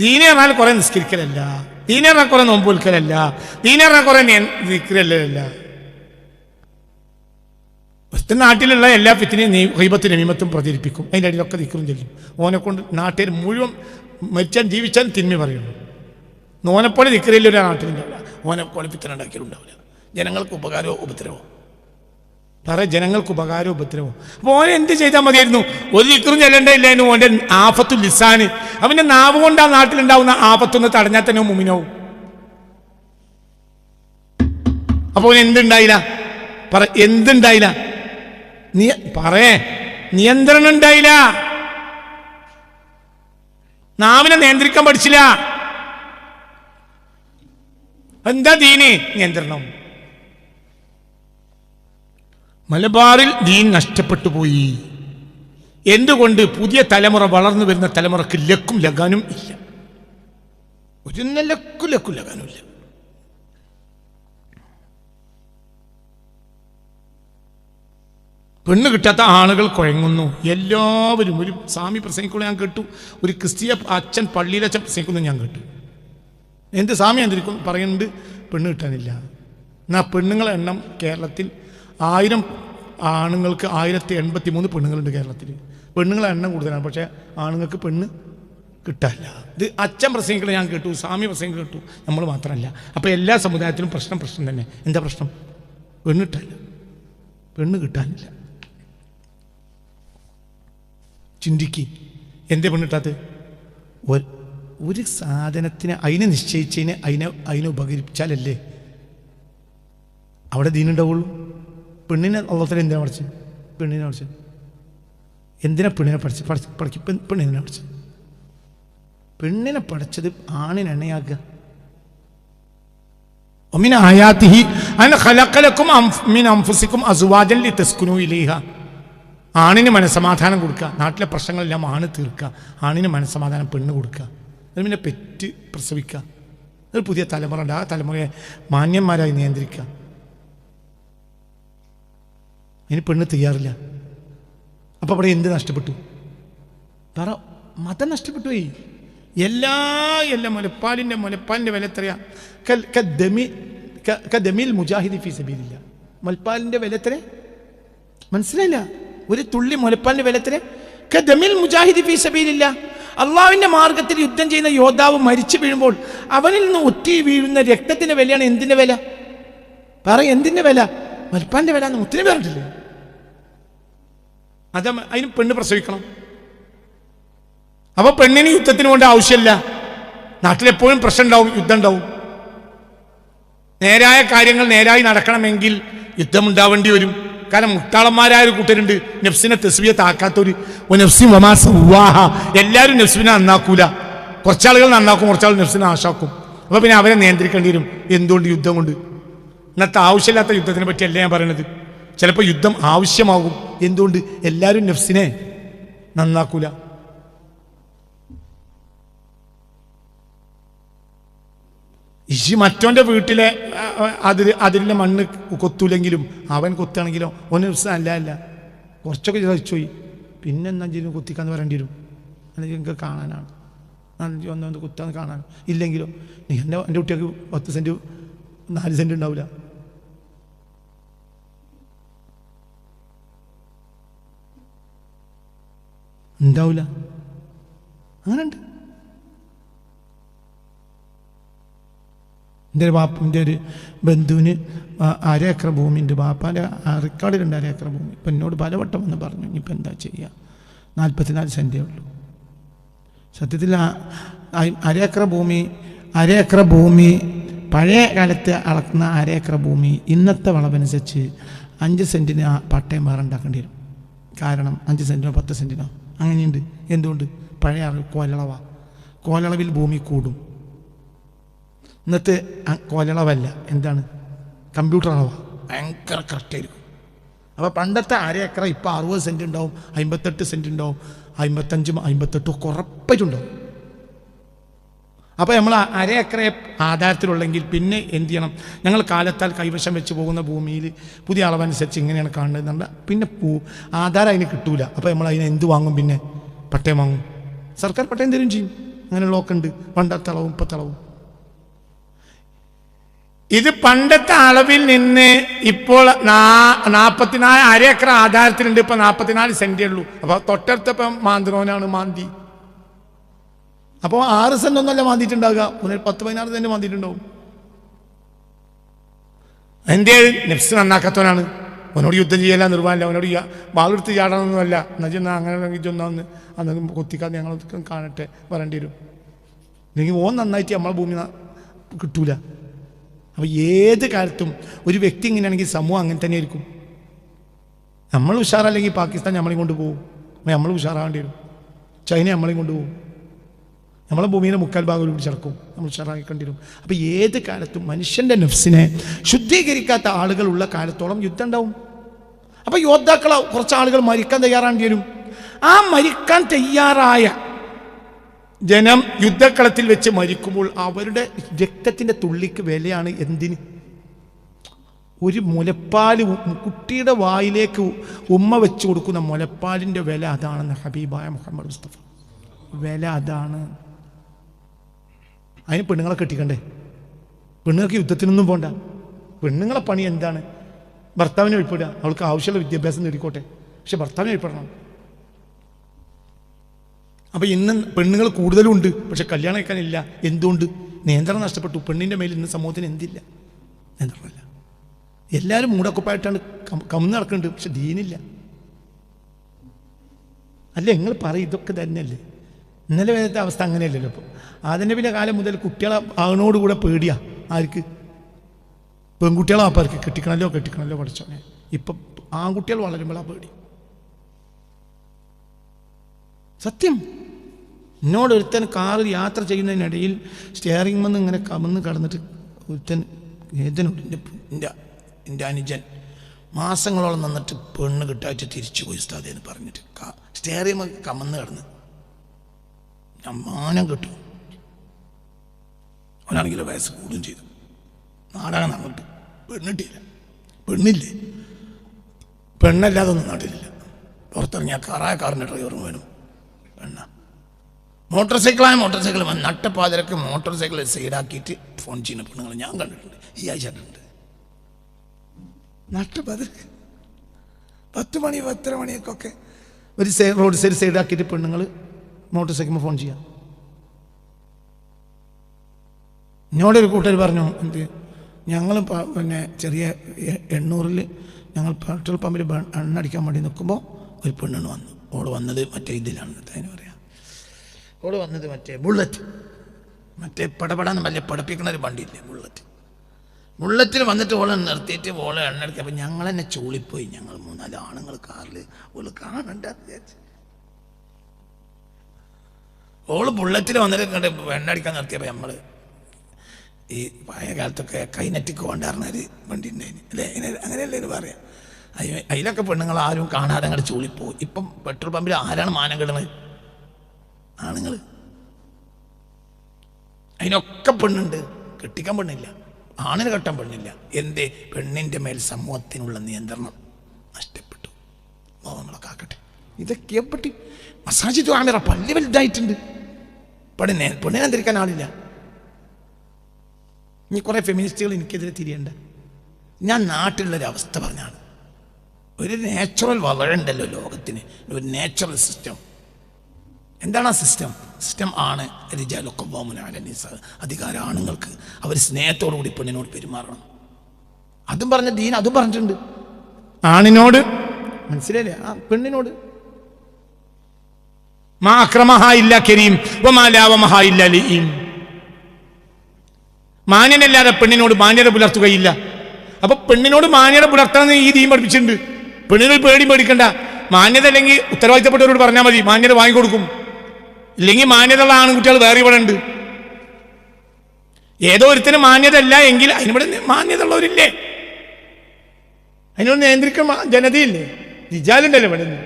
ദീന് പറഞ്ഞാൽ കുറെ നിസ്കരിക്കലല്ല, ദീന് പറഞ്ഞാൽ കുറെ നോമ്പ് വിൽക്കലല്ല, ദീന് പറഞ്ഞാൽ കുറെ നിക്കലല്ല. നാട്ടിലുള്ള എല്ലാ ഫിത്തിനെയും ഗീബത്തും നമീമത്തും പ്രചരിപ്പിക്കും, അതിൻ്റെ അടിയിലൊക്കെ ദിക്റും ചൊല്ലും. ഓനെ കൊണ്ട് നാട്ടുകാർ മുഴുവൻ മരിച്ചാൽ ജീവിച്ചാൽ തിന്മ പറയുള്ളൂ. ഓനെപ്പോലെ ദിക്റില്ല ഒരു നാട്ടിലുണ്ടാവില്ല, ഓനെപ്പോലെ ഫിത്തന ഉണ്ടാക്കിയിട്ടുണ്ടാവില്ല. ജനങ്ങൾക്ക് ഉപകാരമോ ഉപദ്രവോ ജനങ്ങൾക്ക് ഉപകാരവും ഉപദ്രവവും. അപ്പോൾ ഓനെ എന്ത് ചെയ്താൽ മതിയായിരുന്നു? ഒരു ദിക്റും ചെല്ലണ്ടയില്ലായിരുന്നു. ഓൻ്റെ ആഫത്തുൽ ലിസാന്, അവൻ്റെ നാവ് കൊണ്ട് ആ നാട്ടിലുണ്ടാവുന്ന ആപത്തൊന്ന് തടഞ്ഞാൽ തന്നെ മുമിനാവും. അപ്പോൾ ഓന് എന്തുണ്ടായില്ല? എന്തുണ്ടായില്ല? നിയന്ത്രണം ഉണ്ടായില്ല. നാവിനെ നിയന്ത്രിക്കാൻ പഠിച്ചില്ല. എന്താ ദീന്? നിയന്ത്രണം. മലബാറിൽ ദീൻ നഷ്ടപ്പെട്ടു പോയി. എന്തുകൊണ്ട്? പുതിയ തലമുറ, വളർന്നു വരുന്ന തലമുറക്ക് ലക്കും ലഗാനും ഇല്ല. ഒരു ലക്കും ലഗാനും ഇല്ല. പെണ്ണ് കിട്ടാത്ത ആളുകൾ കുഴങ്ങുന്നു. എല്ലാവരും. ഒരു സ്വാമി പ്രസംഗിക്കുള്ള ഞാൻ കേട്ടു, ഒരു ക്രിസ്തീയ അച്ഛൻ, പള്ളിയിലച്ഛൻ പ്രസംഗിക്കുന്നു ഞാൻ കേട്ടു. എന്ത് സ്വാമി എന്തിരിക്കും പറയുന്നുണ്ട്? പെണ്ണ് കിട്ടാനില്ല. എന്നാൽ പെണ്ണുങ്ങളെ എണ്ണം കേരളത്തിൽ 1000 ആണുങ്ങൾക്ക് 1083 പെണ്ണുങ്ങളുണ്ട് കേരളത്തിൽ. പെണ്ണുങ്ങളെ എണ്ണം കൂടുതലാണ്, പക്ഷേ ആണുങ്ങൾക്ക് പെണ്ണ് കിട്ടാനില്ല. ഇത് അച്ഛൻ പ്രസംഗിക്കൽ ഞാൻ കേട്ടു, സ്വാമി പ്രസംഗിക്കൽ കേട്ടു, നമ്മൾ മാത്രമല്ല. അപ്പോൾ എല്ലാ സമുദായത്തിലും പ്രശ്നം തന്നെ. എന്താ പ്രശ്നം? പെണ്ണ് കിട്ടാനില്ല, പെണ്ണ് കിട്ടാനില്ല. ചിന്തിക്ക്, എന്തേ പെണ്ണ് കിട്ടാത്തത്? ഒരു സാധനത്തിന് അതിനെ നിശ്ചയിച്ചതിന് അതിനെ ഉപകരിച്ചാലല്ലേ അവിടെ ദീനുണ്ടാവുള്ളൂ. പെണ്ണിനെ അള്ളാഹു എന്തിനാ പഠിച്ചത്? പെണ്ണിനെ പഠിച്ചത് എന്തിനാ? പെണ്ണിനെ പെണ്ണിനെ പഠിച്ചത്. പെണ്ണിനെ പഠിച്ചത് ആണിനെ എണ്ണയാക്കുക. ومن آياته أن خلق لكم من أنفسكم أزواجا لتسكنوا إليها. ആണിന് മനസ്സമാധാനം കൊടുക്കുക, നാട്ടിലെ പ്രശ്നങ്ങളെല്ലാം ആണ് തീർക്കുക. ആണിന് മനസ്സമാധാനം പെണ്ണ് കൊടുക്കുക. അത് പിന്നെ പെറ്റ് പ്രസവിക്കുക. ഒരു പുതിയ തലമുറ ഉണ്ട്, ആ തലമുറയെ മാന്യന്മാരായി നിയന്ത്രിക്കുക. ഇനി പെണ്ണ് തയ്യാറില്ല. അപ്പം അവിടെ എന്ത് നഷ്ടപ്പെട്ടു? മതം നഷ്ടപ്പെട്ടു പോയി. എല്ലാം മുലപ്പാലിൻ്റെ വില എത്രയാ? ദമിൽ മുജാഹിദി ഫീ സബീലില്ലാ. മുലപ്പാലിൻ്റെ വില എത്ര? മനസ്സിലായില്ല. ഒരു തുള്ളി മുലപ്പാലിൻ്റെ വില എത്ര? ദമിൽ മുജാഹിദി ഫീ സബീലില്ലാ. അള്ളാഹുവിൻ്റെ മാർഗത്തിൽ യുദ്ധം ചെയ്യുന്ന യോദ്ധാവ് മരിച്ചു വീഴുമ്പോൾ അവനിൽ നിന്ന് ഒറ്റി വീഴുന്ന രക്തത്തിൻ്റെ വിലയാണ് എന്തിൻ്റെ വില? എന്തിൻ്റെ വില? മുലപ്പാലിൻ്റെ വില എന്ന് മുത്തിനെ പറഞ്ഞിട്ടില്ലേ? അതിന് പെണ്ണ് പ്രസവിക്കണം. അപ്പോൾ പെണ്ണിന് യുദ്ധത്തിന് കൊണ്ട് ആവശ്യമില്ല. നാട്ടിലെപ്പോഴും പ്രശ്നം ഉണ്ടാവും, യുദ്ധം ഉണ്ടാവും. നേരായ കാര്യങ്ങൾ നേരായി നടക്കണമെങ്കിൽ യുദ്ധം ഉണ്ടാവേണ്ടി വരും. കാരണം മുട്ടാളന്മാരായ ഒരു കൂട്ടരുണ്ട്, നഫ്സിനെ തസ്ബിയത്താക്കാത്തൊരു. എല്ലാവരും നഫ്സിനെ നന്നാക്കൂല. കുറച്ചാളുകൾ നന്നാക്കും, കുറച്ചാളുകൾ നഫ്സിനെ നാശാക്കും. അപ്പോൾ പിന്നെ അവരെ നിയന്ത്രിക്കേണ്ടി വരും. എന്തുകൊണ്ട്? യുദ്ധം കൊണ്ട്. ഇന്നത്തെ ആവശ്യമില്ലാത്ത യുദ്ധത്തിനെ പറ്റിയല്ല ഞാൻ പറയണത്. ചിലപ്പോൾ യുദ്ധം ആവശ്യമാകും. എന്തുകൊണ്ട്? എല്ലാവരും നഫ്സിനെ നന്നാക്കൂല. മറ്റോൻ്റെ വീട്ടിലെ അതിലെ മണ്ണ് കൊത്തൂലെങ്കിലും അവൻ കൊത്താണെങ്കിലോ ഓന് നഫ്സ് അല്ല കുറച്ചൊക്കെ സഹിച്ചുപോയി. പിന്നെ എന്നാ ചെയ്യും? കൊത്തിക്കാന്ന് പറയേണ്ടി വരും. അല്ലെങ്കിൽ നിങ്ങൾക്ക് കാണാനാണ്, ഒന്ന് കുത്താന്ന് കാണാൻ. ഇല്ലെങ്കിലോ എൻ്റെ കുട്ടികൾക്ക് 10 സെൻറ്റ് 4 സെൻറ്റ് ഉണ്ടാവില്ല. ഉണ്ടാവില്ല. അങ്ങനെ ഉണ്ട്. എൻ്റെ ഒരു ബന്ധുവിന് 1/2 ഏക്കർ ഭൂമിയുണ്ട്. ബാപ്പാൻ്റെ റെക്കോർഡിലുണ്ട് 1/2 ഏക്കർ ഭൂമി. ഇപ്പം എന്നോട് പലവട്ടം എന്ന് പറഞ്ഞു, ഇനിയിപ്പോൾ എന്താ ചെയ്യുക, 44 സെൻറ്റേ ഉള്ളൂ. സത്യത്തിൽ 1/2 ഏക്കർ ഭൂമി പഴയ കാലത്ത് അളക്കുന്ന 1/2 ഏക്കർ ഭൂമി ഇന്നത്തെ വളവനുസരിച്ച് 5 സെൻറ്റിന് പട്ടയം വേറെ ഉണ്ടാക്കേണ്ടി വരും. കാരണം 5 സെൻറ്റിനോ 10 സെൻറ്റിനോ അങ്ങനെയുണ്ട്. എന്തുകൊണ്ട്? പഴയ കോലളവിൽ ഭൂമി കൂടും. ഇന്നത്തെ കോലളവല്ല, എന്താണ്? കമ്പ്യൂട്ടർ അളവാണ്, ഭയങ്കര കറക്റ്റായിരിക്കും. അപ്പോൾ പണ്ടത്തെ 1/2 ഏക്കർ ഇപ്പോൾ 60 സെൻറ്റ് ഉണ്ടാവും, 58 സെൻറ്റ് ഉണ്ടാവും, 55 58 ഒക്കെ ഉറപ്പായിട്ടുണ്ടാവും. അപ്പോൾ നമ്മൾ 1/2 ഏക്കറെ ആധാരത്തിലുള്ളെങ്കിൽ പിന്നെ എന്ത് ചെയ്യണം? ഞങ്ങൾ കാലത്താൽ കൈവശം വെച്ച് പോകുന്ന ഭൂമിയിൽ പുതിയ അളവനുസരിച്ച് ഇങ്ങനെയാണ് കാണുന്നത്. പിന്നെ ആധാരം അതിന് കിട്ടൂല. അപ്പോൾ നമ്മൾ അതിന് എന്ത് വാങ്ങും? പിന്നെ പട്ടയം വാങ്ങും. സർക്കാർ പട്ടയം തരും ചെയ്യും. അങ്ങനെയുള്ളതൊക്കെ ഉണ്ട്. പണ്ടത്തെ അളവും ഇപ്പോഴത്തെ അളവും. ഇത് പണ്ടത്തെ അളവിൽ നിന്ന് ഇപ്പോൾ 44 അര ഏക്കർ ആധാരത്തിലുണ്ട്. ഇപ്പം 44 സെന്റേ ഉള്ളൂ. അപ്പോൾ തൊട്ടടുത്തപ്പം മാന്ത്രോനാണ് മാന്തി. അപ്പോൾ 6 സെന്റ് ഒന്നല്ല മാന്തിയിട്ടുണ്ടാവുക, 10-16 സെന്റ് മാന്തിയിട്ടുണ്ടാവും. എൻ്റെ നെഫ്സ് നന്നാക്കാത്തവനാണ്. അവനോട് യുദ്ധം ചെയ്യല, നിർവാഹമില്ല. അവനോട് വാളെടുത്ത് ചാടണമെന്നല്ല. എന്നുവെച്ചാൽ അങ്ങനെ ഇതൊന്നാന്ന് അന്ന് കൊത്തിക്കാതെ ഞങ്ങൾ കാണട്ടെ പറയേണ്ടി വരും. അല്ലെങ്കിൽ ഓൻ നന്നായിട്ട് നമ്മളെ ഭൂമി കിട്ടൂല. അപ്പോൾ ഏത് കാലത്തും ഒരു വ്യക്തി ഇങ്ങനെയാണെങ്കിൽ സമൂഹം അങ്ങനെ തന്നെ ആയിരിക്കും. നമ്മൾ ഉഷാറല്ലെങ്കിൽ പാകിസ്ഥാൻ നമ്മളെയും കൊണ്ടുപോകും. നമ്മൾ ഉഷാറാവേണ്ടി വരും. ചൈന നമ്മളെയും കൊണ്ടുപോകും. നമ്മളെ ഭൂമിയുടെ 3/4 ഭാഗം പിടിച്ചടക്കും. നമ്മൾ ഉഷാറാക്കേണ്ടി വരും. അപ്പോൾ ഏത് കാലത്തും മനുഷ്യൻ്റെ നെഫ്സിനെ ശുദ്ധീകരിക്കാത്ത ആളുകളുള്ള കാലത്തോളം യുദ്ധം ഉണ്ടാവും. അപ്പോൾ യോദ്ധാക്കളെ കുറച്ച് ആളുകൾ മരിക്കാൻ തയ്യാറാണ്ടി വരും. ആ മരിക്കാൻ തയ്യാറായ ജനം യുദ്ധക്കളത്തിൽ വെച്ച് മരിക്കുമ്പോൾ അവരുടെ രക്തത്തിൻ്റെ തുള്ളിക്ക് വിലയാണ് എന്തിന്? ഒരു മുലപ്പാൽ കുട്ടിയുടെ വായിലേക്ക് ഉമ്മ വെച്ച് കൊടുക്കുന്ന മുലപ്പാലിൻ്റെ വില അതാണെന്ന് ഹബീബായ മുഹമ്മദ് മുസ്തഫ. വില അതാണ്. അതിന് പെണ്ണുങ്ങളെ കെട്ടിക്കണ്ടേ? പെണ്ണുങ്ങൾക്ക് യുദ്ധത്തിനൊന്നും പോണ്ട. പെണ്ണുങ്ങളെ പണി എന്താണ്? ഭർത്താവിനെ വഴിപ്പെടുക. അവൾക്ക് ആവശ്യമുള്ള വിദ്യാഭ്യാസം നേടിക്കോട്ടെ, പക്ഷെ ഭർത്താവിനെ വഴിപ്പെടണം. അപ്പോൾ ഇന്ന് പെണ്ണുങ്ങൾ കൂടുതലും ഉണ്ട്, പക്ഷെ കല്യാണം കഴിക്കാനില്ല. എന്തുകൊണ്ട്? നിയന്ത്രണം നഷ്ടപ്പെട്ടു. പെണ്ണിൻ്റെ മേൽ ഇന്ന് സമൂഹത്തിന് എന്തില്ല? നിയന്ത്രണമില്ല. എല്ലാവരും മൂടക്കുപ്പായിട്ടാണ് കമന്ന് നടക്കുന്നുണ്ട്, പക്ഷെ ദീനില്ല. അല്ലേ? നിങ്ങൾ പറയും ഇതൊക്കെ തന്നെയല്ലേ? ഇന്നലെ വേദത്തെ അവസ്ഥ അങ്ങനെയല്ലല്ലോ. ഇപ്പോൾ ആദനബിയുടെ കാലം മുതൽ കുട്ടികളെ അവനോടുകൂടെ പേടിയാ. ആർക്ക്? പെൺകുട്ടികളെ ആപ്പാർക്ക് കെട്ടിക്കണല്ലോ പഠിച്ചോനെ. ഇപ്പം ആൺകുട്ടികൾ വളരുമ്പോൾ ആ പേടി. സത്യം. എന്നോട് ഒരുത്തൻ കാറിൽ യാത്ര ചെയ്യുന്നതിനിടയിൽ സ്റ്റിയറിംഗ് വന്ന് ഇങ്ങനെ കമന്ന് കടന്നിട്ട് ഒരുത്തൻ ഏതനോട് എൻ്റെ അനുജൻ മാസങ്ങളോളം നിന്നിട്ട് പെണ്ണ് കിട്ടായിട്ട് തിരിച്ചു പോയി ഉസ്താദേ എന്ന് പറഞ്ഞിട്ട് സ്റ്റിയറിംഗ് കമന്ന് കിടന്ന് ഞാൻ മാനം കിട്ടും. അവനാണെങ്കിൽ വയസ്സ് കൂടുകയും ചെയ്തു. നാടാണ് അങ്ങോട്ട് പെണ്ണിട്ടില്ല. പെണ്ണില്ലേ? പെണ്ണല്ലാതെ ഒന്നും നാട്ടിലില്ല. പുറത്തിറങ്ങിയാൽ കാറിൻ്റെ ഡ്രൈവറും വേണം. പെണ്ണ മോട്ടോർ സൈക്കിൾ നട്ടപ്പാതിരക്ക് മോട്ടോർ സൈക്കിൾ സൈഡാക്കിയിട്ട് ഫോൺ ചെയ്യുന്ന പെണ്ണുങ്ങൾ ഞാൻ കണ്ടിട്ടുണ്ട്. ഈ ആഴ്ച കണ്ടിട്ടുണ്ട്. നട്ടപ്പാതിരക്ക് 10 മണി 10:30 മണിയൊക്കെ ഒരു റോഡ് സൈഡാക്കിയിട്ട് പെണ്ണുങ്ങൾ മോട്ടോർ സൈക്കിൾ ഫോൺ ചെയ്യാം. എന്നോടൊരു കൂട്ടുകാർ പറഞ്ഞു, എന്ത് ഞങ്ങൾ പിന്നെ ചെറിയ 800-ൽ ഞങ്ങൾ പെട്രോൾ പമ്പിൽ എണ്ണ അടിക്കാൻ വേണ്ടി നിൽക്കുമ്പോൾ ഒരു പെണ്ണിന് വന്നു. ഓള് വന്നത് മറ്റേ ഇതിലാണ്, അതിന് പറയാം. ഓള് വന്നത് മറ്റേ ബുള്ളറ്റ്, മറ്റേ പടപടാന്ന് വലിയ പഠിപ്പിക്കുന്ന ഒരു വണ്ടിയില്ലേ ബുള്ളറ്റിൽ വന്നിട്ട് ഓളെ നിർത്തിയിട്ട് ഓളെ എണ്ണ അടിക്കുക. അപ്പം ഞങ്ങൾ തന്നെ ചൂളിപ്പോയി. ഞങ്ങൾ 3-4 ആണുങ്ങൾ കാറിൽ ഓള് കാണണ്ട വിചാരിച്ചു. ഓള് ബുള്ളറ്റിൽ വന്നിട്ട് കണ്ട് എണ്ണ അടിക്കാൻ നിർത്തിയപ്പോൾ നമ്മൾ ഈ പഴയ കാലത്തൊക്കെ കൈനറ്റിക്ക് കൊണ്ടായിരുന്നൊരു വണ്ടി ഉണ്ടായിന് അല്ലേ? അങ്ങനെയല്ലേ ഇത് പറയാം. അതിലൊക്കെ പെണ്ണുങ്ങൾ ആരും കാണാതെ അങ്ങോട്ട് ചൂളിപ്പോയി. ഇപ്പം പെട്രോൾ പമ്പിൽ ആരാണ് മാനം കിടന്നത്? ആണുങ്ങൾ. അതിനൊക്കെ പെണ്ണുണ്ട്, കെട്ടിക്കാൻ പെണ്ണില്ല. ആണിന് കെട്ടാൻ പെണ്ണില്ല. എന്തേ? പെണ്ണിൻ്റെ മേൽ സമൂഹത്തിനുള്ള നിയന്ത്രണം നഷ്ടപ്പെട്ടു. നമ്മളെ കാക്കട്ടെ. ഇതൊക്കെ എപ്പറ്റി മസാജിദ് ആമിറ പള്ളി വലുതായിട്ടുണ്ട്. പെണ്ണിനെ തിരിക്കാൻ ആളില്ല. ഇനി കുറേ ഫെമിനിസ്റ്റുകൾ എനിക്കെതിരെ തിരിയണ്ട. ഞാൻ നാട്ടിലുള്ളൊരവസ്ഥ പറഞ്ഞാണ്. ഒരു നാച്ചുറൽ വളരുണ്ടല്ലോ ലോകത്തിന്, ഒരു നാച്ചുറൽ സിസ്റ്റം. എന്താണ് ആ സിസ്റ്റം ആണ് അധികാര ആണുങ്ങൾക്ക് അവർ സ്നേഹത്തോടു കൂടി പെണ്ണിനോട് പെരുമാറണം. അതും പറഞ്ഞ ദീൻ അതും പറഞ്ഞിട്ടുണ്ട്. ആണിനോട് മനസ്സിലായില്ലേ? ആ പെണ്ണിനോട് മാ അക്രമഹാ ഇല്ല കരീം വമാ ലാവമഹാ ഇല്ല ലീം. മാന്യനല്ലാതെ പെണ്ണിനോട് മാന്യത പുലർത്തുകയില്ല. അപ്പൊ പെണ്ണിനോട് മാന്യത പുലർത്തണമെന്ന് ഈ ദീൻ പഠിപ്പിച്ചിട്ടുണ്ട്. പെണ്ണിനോട് പേടിക്കണ്ട. മാന്യത അല്ലെങ്കിൽ ഉത്തരവാദിത്തപ്പെട്ടവരോട് പറഞ്ഞാൽ മതി, മാന്യത വാങ്ങിക്കൊടുക്കും. ഇല്ലെങ്കിൽ മാന്യതയുള്ള ആൺകുട്ടികൾ വേറെ ഇവിടെ ഉണ്ട്. ഏതോ ഒരുത്തിന് മാന്യത അല്ല എങ്കിൽ അതിനിവിടെ മാന്യത ഉള്ളവരില്ലേ? അതിനോട് നിയന്ത്രിക്കാൻ ജനതയില്ലേ? റിജാലുണ്ടല്ലോ ഇവിടെ നിന്ന്.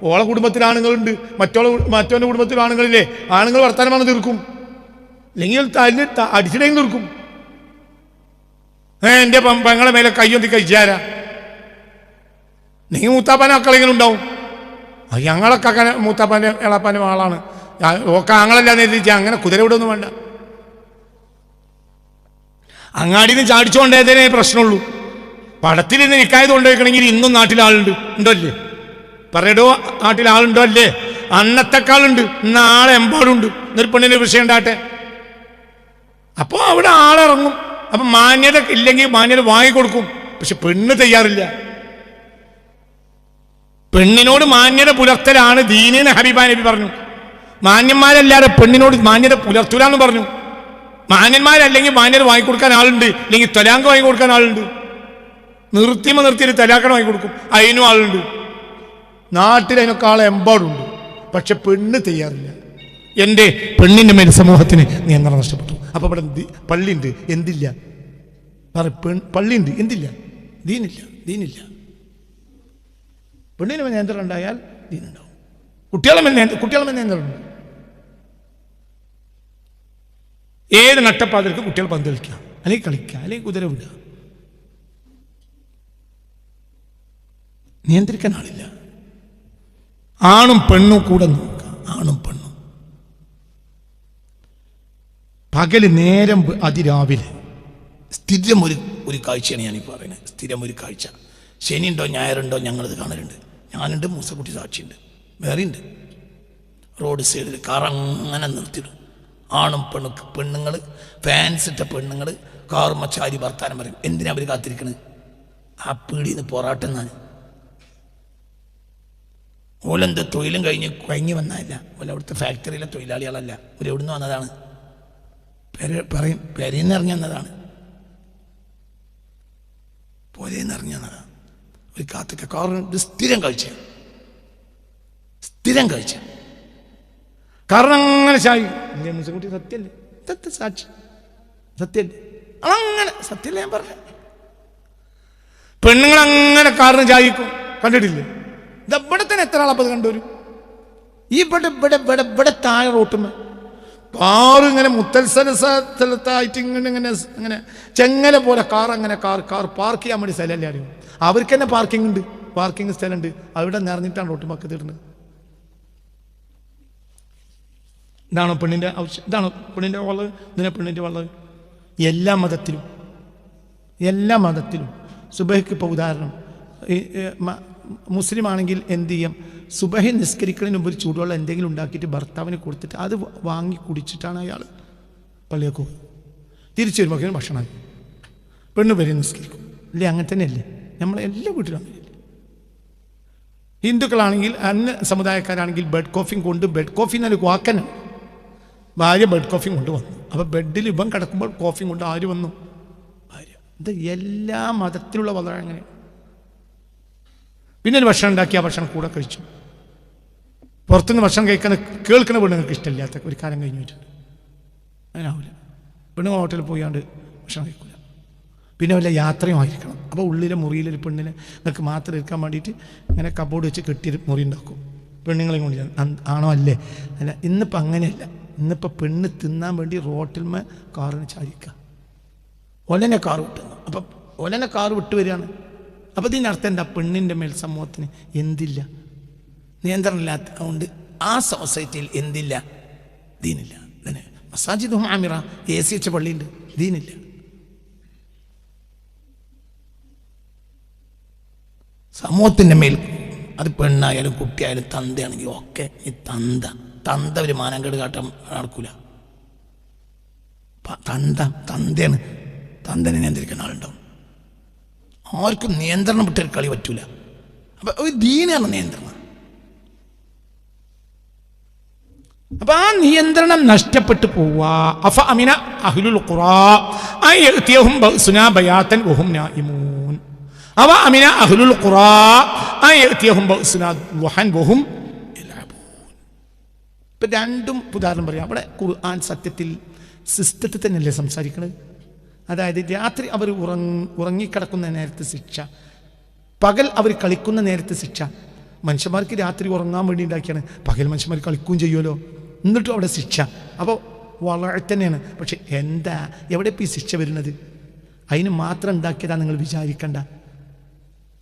ഓളെ കുടുംബത്തിൽ ആണുങ്ങളുണ്ട്, മറ്റോന്റെ കുടുംബത്തിൽ ആണുങ്ങളില്ലേ? ആണുങ്ങൾ വർത്താനം വന്ന് തീർക്കും, അല്ലെങ്കിൽ അടിച്ചിടയും തീർക്കും. എൻ്റെ പെങ്ങളെ മേലെ കയ്യൊന്തി കഴിച്ചാരാ? നിങ്ങൾ മൂത്താപ്പാന മക്കളെങ്കിലും ഉണ്ടാവും. ഞങ്ങളൊക്കെ അങ്ങനെ മൂത്താപ്പാൻ്റെ എളാപ്പാൻ്റെ ആളാണ്, ഓക്കെ ആങ്ങളല്ലാന്ന് എഴുതിച്ചാൽ അങ്ങനെ കുതിര വിടൊന്നും വേണ്ട. അങ്ങാടിന്ന് ചാടിച്ചുകൊണ്ടേതേ പ്രശ്നമുള്ളൂ. പടത്തിൽ നിന്ന് നിക്കായത് കൊണ്ടുവയ്ക്കണമെങ്കിൽ ഇന്നും നാട്ടിൽ ആളുണ്ട്, ഉണ്ടോ അല്ലേ? പറയടോ, നാട്ടിൽ ആളുണ്ടോ അല്ലേ? അന്നത്തെക്കാളുണ്ട്, ഇന്ന് ആളെ എമ്പാടുണ്ട്. എന്നൊരു പെണ്ണിൻ്റെ വിഷയം ഉണ്ടാട്ടെ, അപ്പോൾ അവിടെ ആളിറങ്ങും. അപ്പം മാന്യത ഇല്ലെങ്കിൽ മാന്യത വാങ്ങിക്കൊടുക്കും. പക്ഷെ പെണ്ണ് തയ്യാറില്ല. പെണ്ണിനോട് മാന്യത പുലർത്തലാണ് ദീനെന്ന് ഹബീബ നബി പറഞ്ഞു. മാന്യന്മാരല്ലാതെ പെണ്ണിനോട് മാന്യത പുലർത്തൂലെന്ന് പറഞ്ഞു. മാന്യന്മാരല്ലെങ്കിൽ മാന്യത വാങ്ങിക്കൊടുക്കാൻ ആളുണ്ട്, ഇല്ലെങ്കിൽ തലാങ്ക് വാങ്ങിക്കൊടുക്കാൻ ആളുണ്ട്. നിർത്തിയിട്ട് തലാക്കണ വാങ്ങിക്കൊടുക്കും, അതിനും ആളുണ്ട്. നാട്ടിൽ അതിനൊക്കെ ആളെ എമ്പാടുണ്ട്. പക്ഷെ പെണ്ണ് തയ്യാറില്ല. എൻ്റെ പെണ്ണിൻ്റെ മേൽ സമൂഹത്തിന് നിയന്ത്രണം നഷ്ടപ്പെട്ടു. അപ്പോൾ ഇവിടെ പള്ളിയുണ്ട്, എന്തില്ല? പള്ളിയുണ്ട്, എന്തില്ല? ദീനില്ല. പെണ്ണിന് മേൽ നിയന്ത്രണം ഉണ്ടായാൽ ദീനുണ്ടാവും. കുട്ടികളെ മേൽ നിയന്ത്രണം ഉണ്ട്. ഏത് നട്ടപ്പാതിർക്ക് കുട്ടികൾ പന്ത് കളിക്കാം, അല്ലെങ്കിൽ കളിക്കുക, അല്ലെങ്കിൽ കുതിര വിടുക. നിയന്ത്രിക്കാൻ ആളില്ല. ആണും പെണ്ണും കൂടെ നോക്കുക, ആണും പെണ്ണും. പകല് നേരം അതിരാവിലെ സ്ഥിരം ഒരു കാഴ്ചയാണ് ഞാനീ പറയുന്നത്. സ്ഥിരം ഒരു കാഴ്ച. ശനിയുണ്ടോ ഞായറുണ്ടോ ഞങ്ങളിത് കാണലുണ്ട്. ഞാനുണ്ട്, മൂസക്കുട്ടി സാക്ഷിയുണ്ട്, വേറെയുണ്ട്. റോഡ് സൈഡിൽ കാറങ്ങനെ നിർത്തിയിടും. ആണും പെണ്ണുങ്ങൾ, ഫാൻസ് ഇട്ട പെണ്ണുങ്ങൾ കാറുമ്മച്ചാരി വർത്താനം പറയും. എന്തിനാ അവർ കാത്തിരിക്കണത്? ആ പീടിന്ന് പൊറാട്ടെന്നാണ്. ഓലെന്ത് തൊഴിലും കഴിഞ്ഞ് വന്നതല്ല, ഓല അവിടുത്തെ ഫാക്ടറിയിലെ തൊഴിലാളികളല്ല, ഒരു എവിടുന്ന് വന്നതാണ്, പറയും പെരേന്ന് ഇറങ്ങി വന്നതാണ്, പോരേന്ന് ഇറങ്ങി വന്നതാണ്. ഒരു കാത്തൊക്കെ കാറിന് സ്ഥിരം കാഴ്ച. കാരണം അങ്ങനെ ചായ ഇല്ലേ മുസ്ലിംകുട്ടി? സത്യല്ലേ? ഇതത്തെ സാക്ഷി സത്യല്ലേ? അങ്ങനെ സത്യല്ലേ ഞാൻ പറഞ്ഞ? പെണ്ണുങ്ങൾ അങ്ങനെ കാറിന് ചായക്കും, കണ്ടിട്ടില്ലേ? ഇവിടെ തന്നെ എത്ര ആളപ്പത് കണ്ടുവരും? ഇവിടെ താഴെ റോട്ടുമ്മ കാറ് ഇങ്ങനെ മുത്തൽസലത്തായിട്ട് ഇങ്ങനെ ചെങ്ങല പോലെ കാർ പാർക്ക് ചെയ്യാൻ വേണ്ടി സ്ഥലമല്ലേ അറിയും. അവർക്ക് തന്നെ പാർക്കിംഗ് സ്ഥലമുണ്ട്. അവിടെ നിറഞ്ഞിട്ടാണ് റോട്ടുമ്മക്ക് തീർന്നത്. ഇതാണോ പെണ്ണിൻ്റെ ആവശ്യം? ഇതാണോ പെണ്ണിൻ്റെ വളവ്? ഇതിനെ പെണ്ണിൻ്റെ വളവ്? എല്ലാ മതത്തിലും സുബഹിക്ക് ഇപ്പോൾ ഉദാഹരണം, മുസ്ലിം ആണെങ്കിൽ എന്ത് ചെയ്യും? സുബഹി നിസ്കരിക്കുന്നതിന് മുമ്പ് ഒരു ചൂടുവെള്ളം എന്തെങ്കിലും ഉണ്ടാക്കിയിട്ട് ഭർത്താവിന് കൊടുത്തിട്ട് അത് വാങ്ങി കുടിച്ചിട്ടാണ് അയാൾ പള്ളിയൊക്കെ പോകും. തിരിച്ചു വരുമ്പോൾ ഭക്ഷണമായി പെണ്ണ് വരെ നിസ്കരിക്കും. അല്ലേ? അങ്ങനെ തന്നെയല്ലേ നമ്മളെ എല്ലാ വീട്ടിലും അങ്ങനെയല്ലേ? ഹിന്ദുക്കളാണെങ്കിൽ, അന്യ സമുദായക്കാരാണെങ്കിൽ ബെഡ് കോഫി എന്നൊരു വാക്കനാണ്. ഭാര്യ ബെഡ് കോഫി കൊണ്ട് വന്നു. അപ്പോൾ ബെഡിൽ ഇവൻ കിടക്കുമ്പോൾ കോഫി കൊണ്ട് ആര് വന്നു? ഭാര്യ. ഇത് എല്ലാ മതത്തിലുള്ള വളരെ അങ്ങനെ. പിന്നെ ഒരു ഭക്ഷണം ഉണ്ടാക്കി ആ ഭക്ഷണം കൂടെ കഴിച്ചു. പുറത്തുനിന്ന് ഭക്ഷണം കേൾക്കുന്ന പെണ്ണുങ്ങൾക്ക് ഇഷ്ടമില്ലാത്ത ഒരു കാലം കഴിഞ്ഞു വെച്ചിട്ടുണ്ട്. അങ്ങനാവില്ല. പെണ്ണുങ്ങൾ ഹോട്ടലിൽ പോയാണ്ട് ഭക്ഷണം കഴിക്കില്ല. പിന്നെ വല്ല യാത്രയും ആയിരിക്കണം. അപ്പോൾ ഉള്ളിലെ മുറിയിലൊരു പെണ്ണിനെ നിങ്ങൾക്ക് മാത്രം ഇരിക്കാൻ വേണ്ടിയിട്ട് ഇങ്ങനെ കബോർഡ് വെച്ച് കെട്ടിയൊരു മുറി ഉണ്ടാക്കും. പെണ്ണുങ്ങളെയും കൊണ്ട് ആണോ? അല്ലേ? അല്ല, ഇന്നിപ്പോൾ അങ്ങനെയല്ല. ഇന്നിപ്പോൾ പെണ്ണ് തിന്നാൻ വേണ്ടി റോട്ടിൽമേ കാറിന് ചാരിക്കുക. ഒലനെ കാർ വിട്ടുന്നു. അപ്പം ഒലനെ കാർ വിട്ടു വരികയാണ്. അപ്പോൾ ഇതിനർത്ഥം എന്താ? പെണ്ണിൻ്റെ മേൽ സമൂഹത്തിന് എന്തില്ല? നിയന്ത്രണമില്ലാത്ത കൊണ്ട് ആ സൊസൈറ്റിയിൽ എന്തില്ല? ദീനില്ല. ഇതിന് മസാജിദും ആമിറ AC വെച്ച പള്ളിയുണ്ട്, ദീനില്ല. സമൂഹത്തിൻ്റെ മേൽ അത് പെണ്ണായാലും കുട്ടിയായാലും തന്തയാണെങ്കിൽ ഒക്കെ ഈ തന്ത ഒരു മാനംകേട് കാട്ടാൻ നടക്കൂല. തന്തയാണ്. തന്തനെ നിയന്ത്രിക്കുന്ന ആളുണ്ടാവും. ആർക്കും നിയന്ത്രണം വിട്ടൊരു കളി പറ്റൂല. അപ്പൊ ഒരു ദീനാണ് നിയന്ത്രണം. അപ്പൊ ആ നിയന്ത്രണം നഷ്ടപ്പെട്ടു പോവാ. അഫ അമിന അഹ്ലുൽ ഖുറാ അയതിയഹും ബഅസുനാ ബയാതൻ വഹും നായിമൂൻ. അവ അമിന അഹ്ലുൽ ഖുറാ അയതിയഹും ബഅസുനാ വഹൻ വഹും യലഅബൂൻ. ഇപ്പൊ രണ്ടും ഉദാഹരണം പറയാം. അവിടെ ഖുർആൻ സത്യത്തിൽ സിസ്റ്റത്തിൽ തന്നെയല്ലേ സംസാരിക്കുന്നത്? അതായത് രാത്രി അവർ ഉറങ്ങിക്കിടക്കുന്ന നേരത്തെ ശിക്ഷ, പകൽ അവർ കളിക്കുന്ന നേരത്തെ ശിക്ഷ. മനുഷ്യന്മാർക്ക് രാത്രി ഉറങ്ങാൻ വേണ്ടി ഉണ്ടാക്കിയാണ്. പകൽ മനുഷ്യന്മാർ കളിക്കുകയും ചെയ്യുമല്ലോ, എന്നിട്ടും അവിടെ ശിക്ഷ. അപ്പോൾ വളരെ തന്നെയാണ്. പക്ഷെ എന്താ എവിടെ ഇപ്പോൾ ഈ ശിക്ഷ വരുന്നത്? അതിന് മാത്രം ഉണ്ടാക്കിയതാ നിങ്ങൾ വിചാരിക്കണ്ട.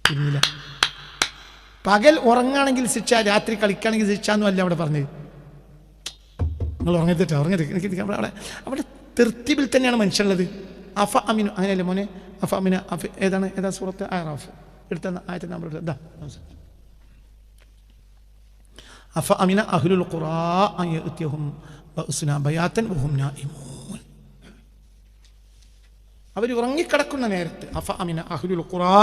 പിന്നില്ല പകൽ ഉറങ്ങാണെങ്കിൽ ശിക്ഷ, രാത്രി കളിക്കുകയാണെങ്കിൽ ശിക്ഷ എന്നും അല്ല അവിടെ പറഞ്ഞത്. നിങ്ങൾ ഉറങ്ങരുത് എനിക്ക് അവിടെ തെർത്തിബിൽ തന്നെയാണ് മനുഷ്യനുള്ളത്. അഫ അമിനു അങ്ങനെയല്ലേ മോനെ? അഫ അമിന ഏതാ സൂറത്ത്? ആറാഫ് എടുത്ത ആയത്തെ നമ്മൾ ഇതാ. അഫ അമിന അഹ്ലുൽ ഖുറാ അൻ യഅതിയഹും ബഅസുനാ ബയാതൻ വഹും നായിമൂൻ. അവർ ഉറങ്ങിക്കിടക്കുന്ന നേരത്ത്. അഫ അമിന അഹ്ലുൽ ഖുറാ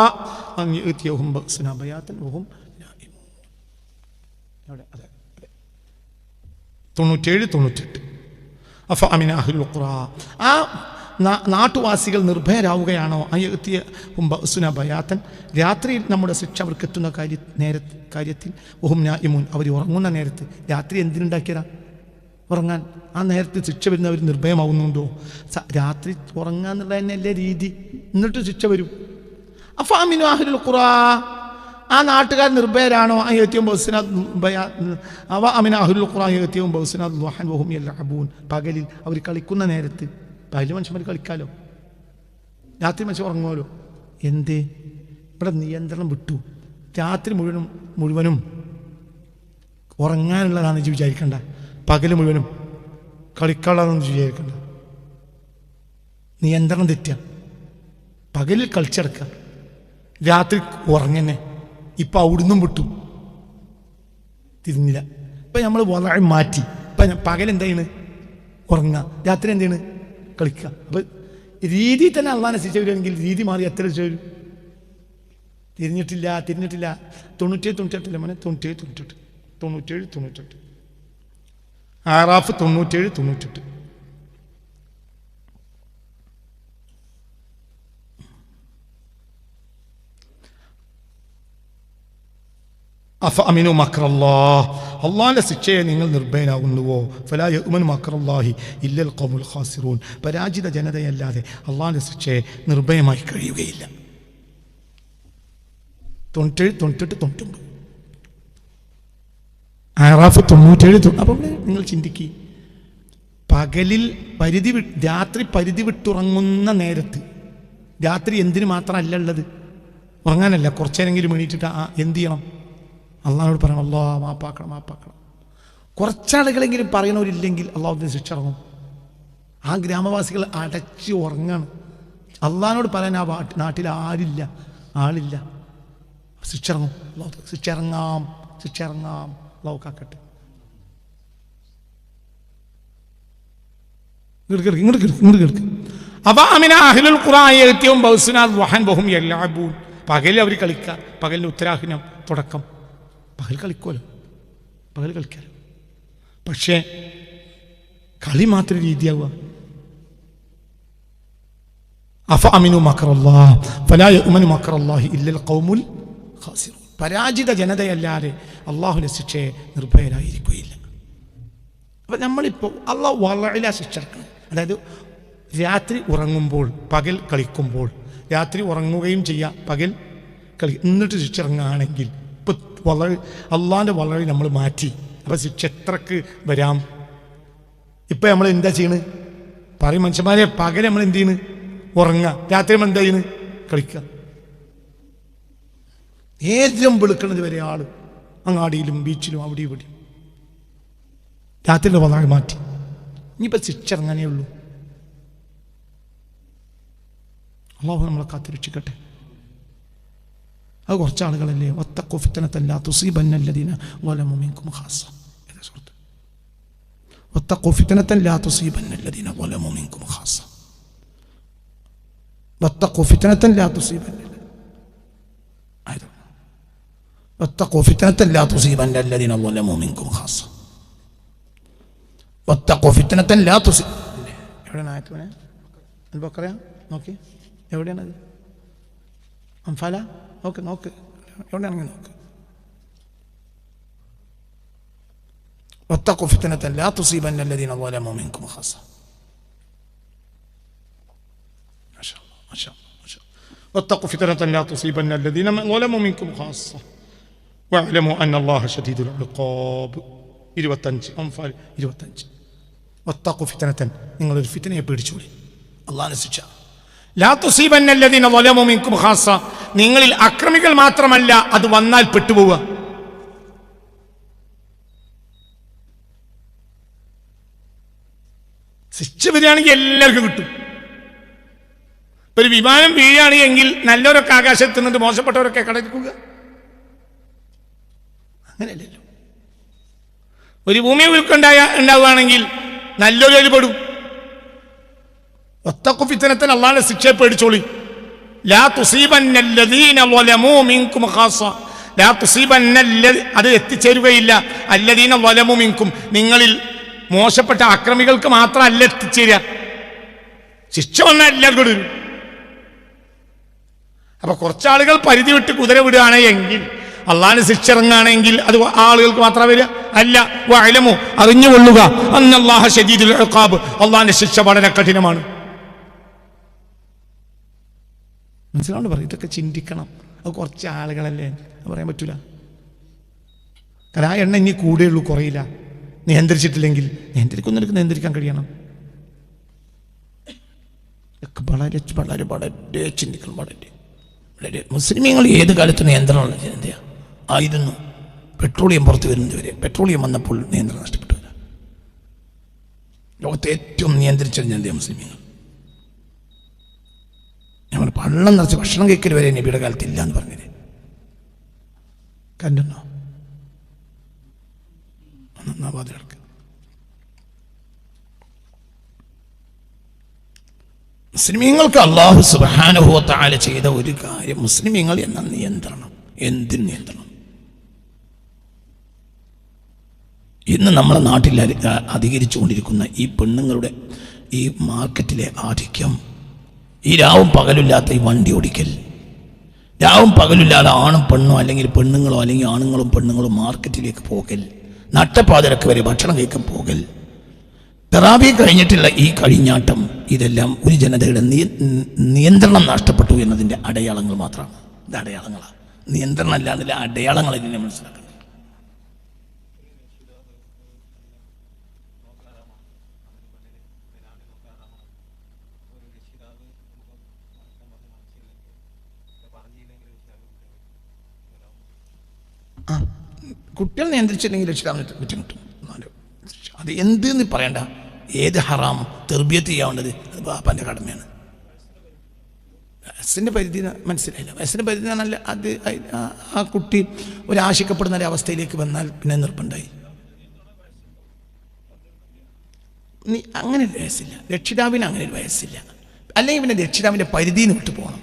അൻ യഅതിയഹും ബഅസുനാ ബയാതൻ വഹും നായിമൂൻ. അവിടെ അതെ 97, 98. അഫ അമിന അഹ്ലുൽ ഖുറാ, ആ നാട്ടുവാസികൾ നിർഭയരാവുകയാണോ? അയ്യത്തിയ ബഅസുനാ ബയാതൻ, രാത്രിയിൽ നമ്മുടെ ശിക്ഷ അവർക്ക് എത്തുന്ന കാര്യത്തിൽ വഹും നായിമൂൻ, അവർ ഉറങ്ങുന്ന നേരത്ത്. രാത്രി എന്തിനുണ്ടാക്കിയതാ? ഉറങ്ങാൻ. ആ നേരത്ത് ശിക്ഷ വരുന്ന അവർ നിർഭയമാവുന്നുണ്ടോ? രാത്രി ഉറങ്ങാന്നുള്ള തന്നെയല്ലേ രീതി, എന്നിട്ട് ശിക്ഷ വരും. അഫ അമിനു അഹ്ലുൽ ഖുറാ, ആ നാട്ടുകാർ നിർഭയരാണോ? അയ്യത്തിയും ബഅസുനാ ബയാ അവ അമിന അഹ്ലുൽ ഖുറാ അയ്യത്തിയും ബഅസുനാ ദുഹാൻ വഹും യൽഅബൂൻ, പകലിൽ അവർ കളിക്കുന്ന നേരത്ത്. പകല് മനുഷ്യന്മാർ കളിക്കാലോ, രാത്രി മനുഷ്യൻ ഉറങ്ങുമല്ലോ. എന്തേ ഇവിടെ നിയന്ത്രണം വിട്ടു? രാത്രി മുഴുവനും ഉറങ്ങാനുള്ളതാണെന്ന് വിചാരിക്കണ്ട, പകല് മുഴുവനും കളിക്കാനുള്ളതാണെന്ന് വിചാരിക്കണ്ട. നിയന്ത്രണം തെറ്റുക. പകലിൽ കളിച്ചടക്കുക, രാത്രി ഉറങ്ങനെ. ഇപ്പം അവിടുന്നും വിട്ടു, തിരിഞ്ഞില്ല. ഇപ്പം നമ്മൾ വളരെ മാറ്റി. ഇപ്പം പകലെന്താ ചെയ്യണ്? ഉറങ്ങുക. രാത്രി എന്ത് ചെയ്യണ്? കളിക്കുക. അപ്പം രീതി തന്നെ അള്ളാഹനെ ശിക്ഷ വരുമെങ്കിൽ രീതി മാറി എത്ര ശിക്ഷ വരും? തിരിഞ്ഞിട്ടില്ല. 97, 98 മോനെ. 97, 98. ആറാഫ് 97, 98. അഫ അമിനു മക്റല്ലാഹ്, അള്ളാഹിന്റെ ശിക്ഷയെ നിങ്ങൾ നിർഭയനാകുന്നുവോ? ഫലാ യഅ്മനു മക്റല്ലാഹി ഇല്ലൽ ഖൗമുൽ ഖാസിറൂൻ, പരാജിത ജനതയല്ലാതെ അള്ളാഹിന്റെ ശിക്ഷയെ നിർഭയമായി കഴിയുകയില്ല. 97, 98, 99. ആറാഫ് 97. അപ്പം നിങ്ങൾ ചിന്തിക്കുക, പകലിൽ രാത്രി പരിധി വിട്ടുറങ്ങുന്ന നേരത്ത്. രാത്രി എന്തിനു മാത്രമല്ല ഉള്ളത്? ഉറങ്ങാനല്ല. കുറച്ചേരെങ്കിലും എണീറ്റിട്ട് എന്ത് ചെയ്യണം? അള്ളാഹോട് പറയണം, അല്ലാഹ് മാപ്പാക്കണം. കുറച്ചാളുകളെങ്കിലും പറയണവരില്ലെങ്കിൽ അള്ളാഹുവിൻ്റെ ശിക്ഷ ഇറങ്ങും. ആ ഗ്രാമവാസികൾ അടച്ച് ഉറങ്ങാണ്. അള്ളാഹിനോട് പറയാൻ ആ നാട്ടിൽ ആളില്ല. ശിക്ഷ ഇറങ്ങും. ശിക്ഷ ഇറങ്ങാം. അള്ളാഹു കാക്കട്ടെ. ഇങ്ങോട്ട് കേൾക്ക്. അഫ അമിന അഹ്ലുൽ ഖുറാ യഅതിയഹും ബഅസുനാ ദുഹാൻ വഹും യൽഅബൂൻ, പകൽ അവർ കളിക്കുക. പകലിന് ഉത്തരാഹിനം തുടക്കം. പകൽ കളിക്കാലോ. പക്ഷേ കളി മാത്രം രീതിയാവുക. അഫ അമിനു മക്റല്ലാഹ് ഫലാ യഅ്മനു മക്റല്ലാഹി ഇല്ലൽ ഖൗമുൽ ഖാസിറൂൻ, പരാജിത ജനതയല്ലാതെ അള്ളാഹുവിന്റെ ശിക്ഷയെ നിർഭയരായിരിക്കുകയില്ല. അപ്പം നമ്മളിപ്പോൾ അള്ളാഹു വളരെ ശിക്ഷ ഇറക്കണം. അതായത് രാത്രി ഉറങ്ങുമ്പോൾ പകൽ കളിക്കുമ്പോൾ, രാത്രി ഉറങ്ങുകയും ചെയ്യാം, പകൽ കളി, എന്നിട്ട് ശിക്ഷ ഇറങ്ങുകയാണെങ്കിൽ ഇപ്പം അള്ളാഹിൻ്റെ വളരെ നമ്മൾ മാറ്റി. അപ്പം ശിക്ഷ എത്രക്ക് വരാം? ഇപ്പം നമ്മൾ എന്താ ചെയ്യണത്? പറയും മനുഷ്യന്മാരെ, പകൽ നമ്മൾ എന്ത് ചെയ്യണ്? ഉറങ്ങുക. രാത്രി നമ്മൾ എന്താ ചെയ്യണ്? കളിക്കുക. ഏറ്റവും വെളുക്കുന്നത് വരെ ആള് അങ്ങാടിയിലും ബീച്ചിലും അവിടെ ഇവിടെ. രാത്രിയുടെ വളരെ മാറ്റി. ഇനിയിപ്പോൾ ശിക്ഷ ഇറങ്ങാനേ ഉള്ളൂ. അല്ലാഹു നമ്മളെ കാത്തുരക്ഷിക്കട്ടെ. അത് കുറച്ച് ആളുകളല്ലേ. വത്തഖൂ ഫിത്നതൻ ലാ തുസീബന്നല്ലദീന ളലമൂ മിൻകും ഖാസ്സ. ഏതാ സൂറത്ത്? വത്തഖൂ ഫിത്നതൻ ലാ തുസീബന്നല്ലദീന ളലമൂ മിൻകും ഖാസ്സ. വത്തഖൂ ഫിത്നതൻ ലാ തുസീബന്ന واتقوا فتنة لا تصيبن الذين ظلموا منكم خاصة. واتقوا فتنة لا تصيب. എവിടെയാണ് ആയത്ത്? അൽബഖറ നോക്കി. എവിടെയാണത്? അംഫാല നോക്ക്. എവിടെയാണെങ്കിൽ നോക്ക്. واتقوا فتنة لا تصيبن الذين ظلموا منكم خاصة. ما شاء الله. واتقوا فتنة لا تصيبن الذين ظلموا منكم خاصة واعلموا أن الله شديد العقاب. 25 അംഫാൽ 25. വത്തഖൂ ഫിത്നതൻ, നിങ്ങളൊരു ഫിത്നയെ പേടിച്ചോളി. അല്ലാഹുവിന്റെ ശിക്ഷ. ലാ തുസീബന്നല്ലദീന ളലമൂ മിൻകും ഖാസ്സ, നിങ്ങളിൽ അക്രമികൾ മാത്രമല്ല അത് വന്നാൽ പെട്ടുപോവുക. ശിക്ഷ വരികയാണെങ്കിൽ എല്ലാവർക്കും കിട്ടും. ഒരു വിമാനം വീഴുകയാണെങ്കിൽ നല്ലവരൊക്കെ ആകാശത്ത് നിന്നിട്ട് മോശപ്പെട്ടവരൊക്കെ കടക്കുക, അങ്ങനെയല്ലല്ലോ. ഒരു ഭൂമി ഉണ്ടാവുകയാണെങ്കിൽ നല്ലൊരു പെടും. വത്തഖു ഫിത്നത്തൻ, അല്ലാഹുവിന്റെ ശിക്ഷയെ പേടിച്ചോളി. ലാ തുസീബന്നല്ലദീന ളലമൂ മിൻകും ഖാസ, ലാ അത് എത്തിച്ചേരുകയില്ല. അല്ലദീന ളലമൂ മിൻകും, നിങ്ങളിൽ മോശപ്പെട്ട അക്രമികൾക്ക് മാത്രമല്ല എത്തിച്ചേരുക, ശിക്ഷ വന്നാൽ എല്ലാവർക്കും വരും. അപ്പൊ കുറച്ചാളുകൾ പരിധി വിട്ട് കുതിര വിടുകയാണ് എങ്കിൽ, അള്ളാഹിന് ശിക്ഷ ഇറങ്ങുകയാണെങ്കിൽ അത് ആളുകൾക്ക് മാത്രം വരിക അല്ല. വഅലമു, അറിഞ്ഞുകൊള്ളുക, അന്നല്ലാഹ ശദീദുൽ ഇഖാബ്, അള്ളാഹിന്റെ ശിക്ഷ വളരെ കഠിനമാണ്. മനസ്സിലാവുണ്ട് പറയും. ഇതൊക്കെ ചിന്തിക്കണം. അത് കുറച്ച് ആളുകളല്ലേ, അത് പറയാൻ പറ്റൂല. കാരണം ആ എണ്ണ ഇനി കൂടെയുള്ളൂ, കുറയില്ല. നിയന്ത്രിച്ചിട്ടില്ലെങ്കിൽ നിയന്ത്രിക്കാൻ കഴിയണം. വളരെ വളരെ വളരെ ചിന്തിക്കണം. വളരെ വളരെ മുസ്ലിമീങ്ങൾ ഏത് കാലത്ത് നിയന്ത്രണമുള്ള ജനതയാണ് ആയിരുന്നു. പെട്രോളിയം പുറത്തു വരുന്നതുവരെ, പെട്രോളിയം വന്നപ്പോൾ നിയന്ത്രണം നഷ്ടപ്പെട്ടു. ലോകത്തെ ഏറ്റവും നിയന്ത്രിച്ച ജനതയാണ് മുസ്ലിമീങ്ങൾ. ഞങ്ങൾ പള്ളം നിറച്ച് ഭക്ഷണം കഴിക്കൽ വരെ നബിയുടെ കാലത്ത് ഇല്ല എന്ന് പറഞ്ഞത് കണ്ടോ? വാതിലടക്കുക. മുസ്ലിമീങ്ങൾക്ക് അല്ലാഹു സുബ്ഹാനഹു വ തആല ചെയ്ത ഒരു കാര്യം, മുസ്ലിമീങ്ങൾ എന്ന നിയന്ത്രണം. എന്തിന് നിയന്ത്രണം? ഇന്ന് നമ്മുടെ നാട്ടിൽ അധികരിച്ചുകൊണ്ടിരിക്കുന്ന ഈ പെണ്ണുങ്ങളുടെ ഈ മാർക്കറ്റിലെ ആധിക്യം, ഈ രാവും പകലില്ലാത്ത ഈ വണ്ടി ഓടിക്കൽ, രാവും പകലില്ലാതെ ആണും പെണ്ണും അല്ലെങ്കിൽ പെണ്ണുങ്ങളോ അല്ലെങ്കിൽ ആണുങ്ങളും പെണ്ണുങ്ങളും മാർക്കറ്റിലേക്ക് പോകൽ, നട്ടപ്പാതിരക്ക് വരെ ഭക്ഷണം കഴിക്കാൻ പോകൽ, തറാവി കഴിഞ്ഞിട്ടുള്ള ഈ കഴിഞ്ഞാട്ടം, ഇതെല്ലാം ഒരു ജനതയുടെ നിയന്ത്രണം നഷ്ടപ്പെട്ടു എന്നതിൻ്റെ അടയാളങ്ങൾ മാത്രമാണ്. ഇത് അടയാളങ്ങളാണ്, നിയന്ത്രണം അല്ല, അതിലെ അടയാളങ്ങൾ ഇതിനെ മനസ്സിലാക്കണം. കുട്ടികൾ നിയന്ത്രിച്ചില്ലെങ്കിൽ രക്ഷിതാവിന് കുറ്റം കിട്ടും. അത് എന്തെന്ന് പറയണ്ട. ഏത് ഹറാം തെർബിയത്ത് ചെയ്യാവേണ്ടത് അത് ബാപ്പാൻ്റെ കടമയാണ്. വയസ്സിൻ്റെ പരിധി മനസ്സിലായില്ല. വയസ്സിൻ്റെ പരിധി നല്ല അത് ആ കുട്ടി ഒരാശിക്കപ്പെടുന്ന ഒരു അവസ്ഥയിലേക്ക് വന്നാൽ പിന്നെ നിർബന്ധമായി. അങ്ങനെ ഒരു വയസ്സില്ല, രക്ഷിതാവിന് അങ്ങനെ ഒരു വയസ്സില്ല. അല്ലെങ്കിൽ പിന്നെ രക്ഷിതാവിൻ്റെ പരിധിയിൽ നിന്ന് വിട്ടു പോകണം.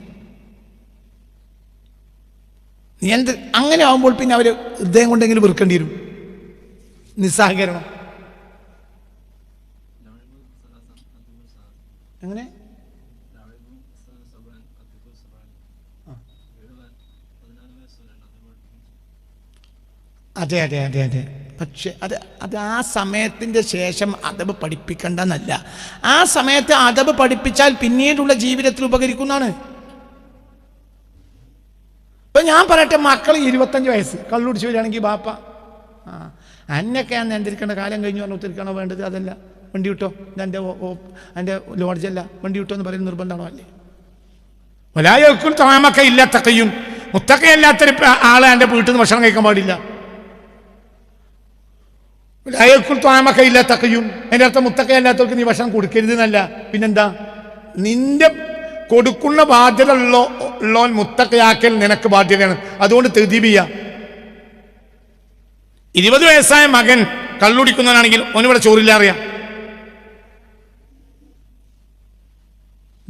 അങ്ങനെ ആകുമ്പോൾ പിന്നെ അവർ ഹൃദയം കൊണ്ടെങ്കിലും വെറുക്കേണ്ടി വരും. നിസ്സഹകരണം എങ്ങനെ? അതെ അതെ അതെ അതെ. പക്ഷെ അത് ആ സമയത്തിൻ്റെ ശേഷം അദബ് പഠിപ്പിക്കേണ്ടെന്നല്ല. ആ സമയത്ത് അദബ് പഠിപ്പിച്ചാൽ പിന്നീടുള്ള ജീവിതത്തിൽ ഉപകരിക്കുന്നതാണ്. ഇപ്പം ഞാൻ പറയട്ടെ, മക്കൾ 25 വയസ്സ് കള്ളുടിച്ച് വരികയാണെങ്കിൽ ബാപ്പ അന്നൊക്കെ ഞാൻ നിയന്ത്രിക്കേണ്ട കാലം കഴിഞ്ഞു പറഞ്ഞ് ഒത്തിരിക്കണോ വേണ്ടത്? അതല്ല, വണ്ടി വിട്ടോ, എൻ്റെ ലോഡ്ജല്ല, വണ്ടി വിട്ടോ എന്ന് പറയുന്ന നിർബന്ധമാണോ? അല്ലേ? വലായക്കുൽ തമാമക്ക ഇല്ല തക്കയും, മുത്തക്കയല്ലാത്തൊരു ആളെ എൻ്റെ വീട്ടിൽ നിന്ന് ഭക്ഷണം കഴിക്കാൻ പാടില്ല. വലായക്കുൽ തമാമക്ക ഇല്ല തക്കയും, എൻ്റെ അർത്ഥം മുത്തക്കയല്ലാത്തവർക്ക് നീ ഭക്ഷണം കൊടുക്കരുത് എന്നല്ല. പിന്നെന്താ? നിന്റെ കൊടുക്കുന്ന ബാധ്യത ഉള്ളോൻ മുത്തക്കയാക്കൽ നിനക്ക് ബാധ്യതയാണ്. അതുകൊണ്ട് തെദീബ് ചെയ്യാം. 20 വയസ്സായ മകൻ കള്ളുടിക്കുന്നവനാണെങ്കിൽ ഓനിവിടെ ചോറില്ല അറിയാം.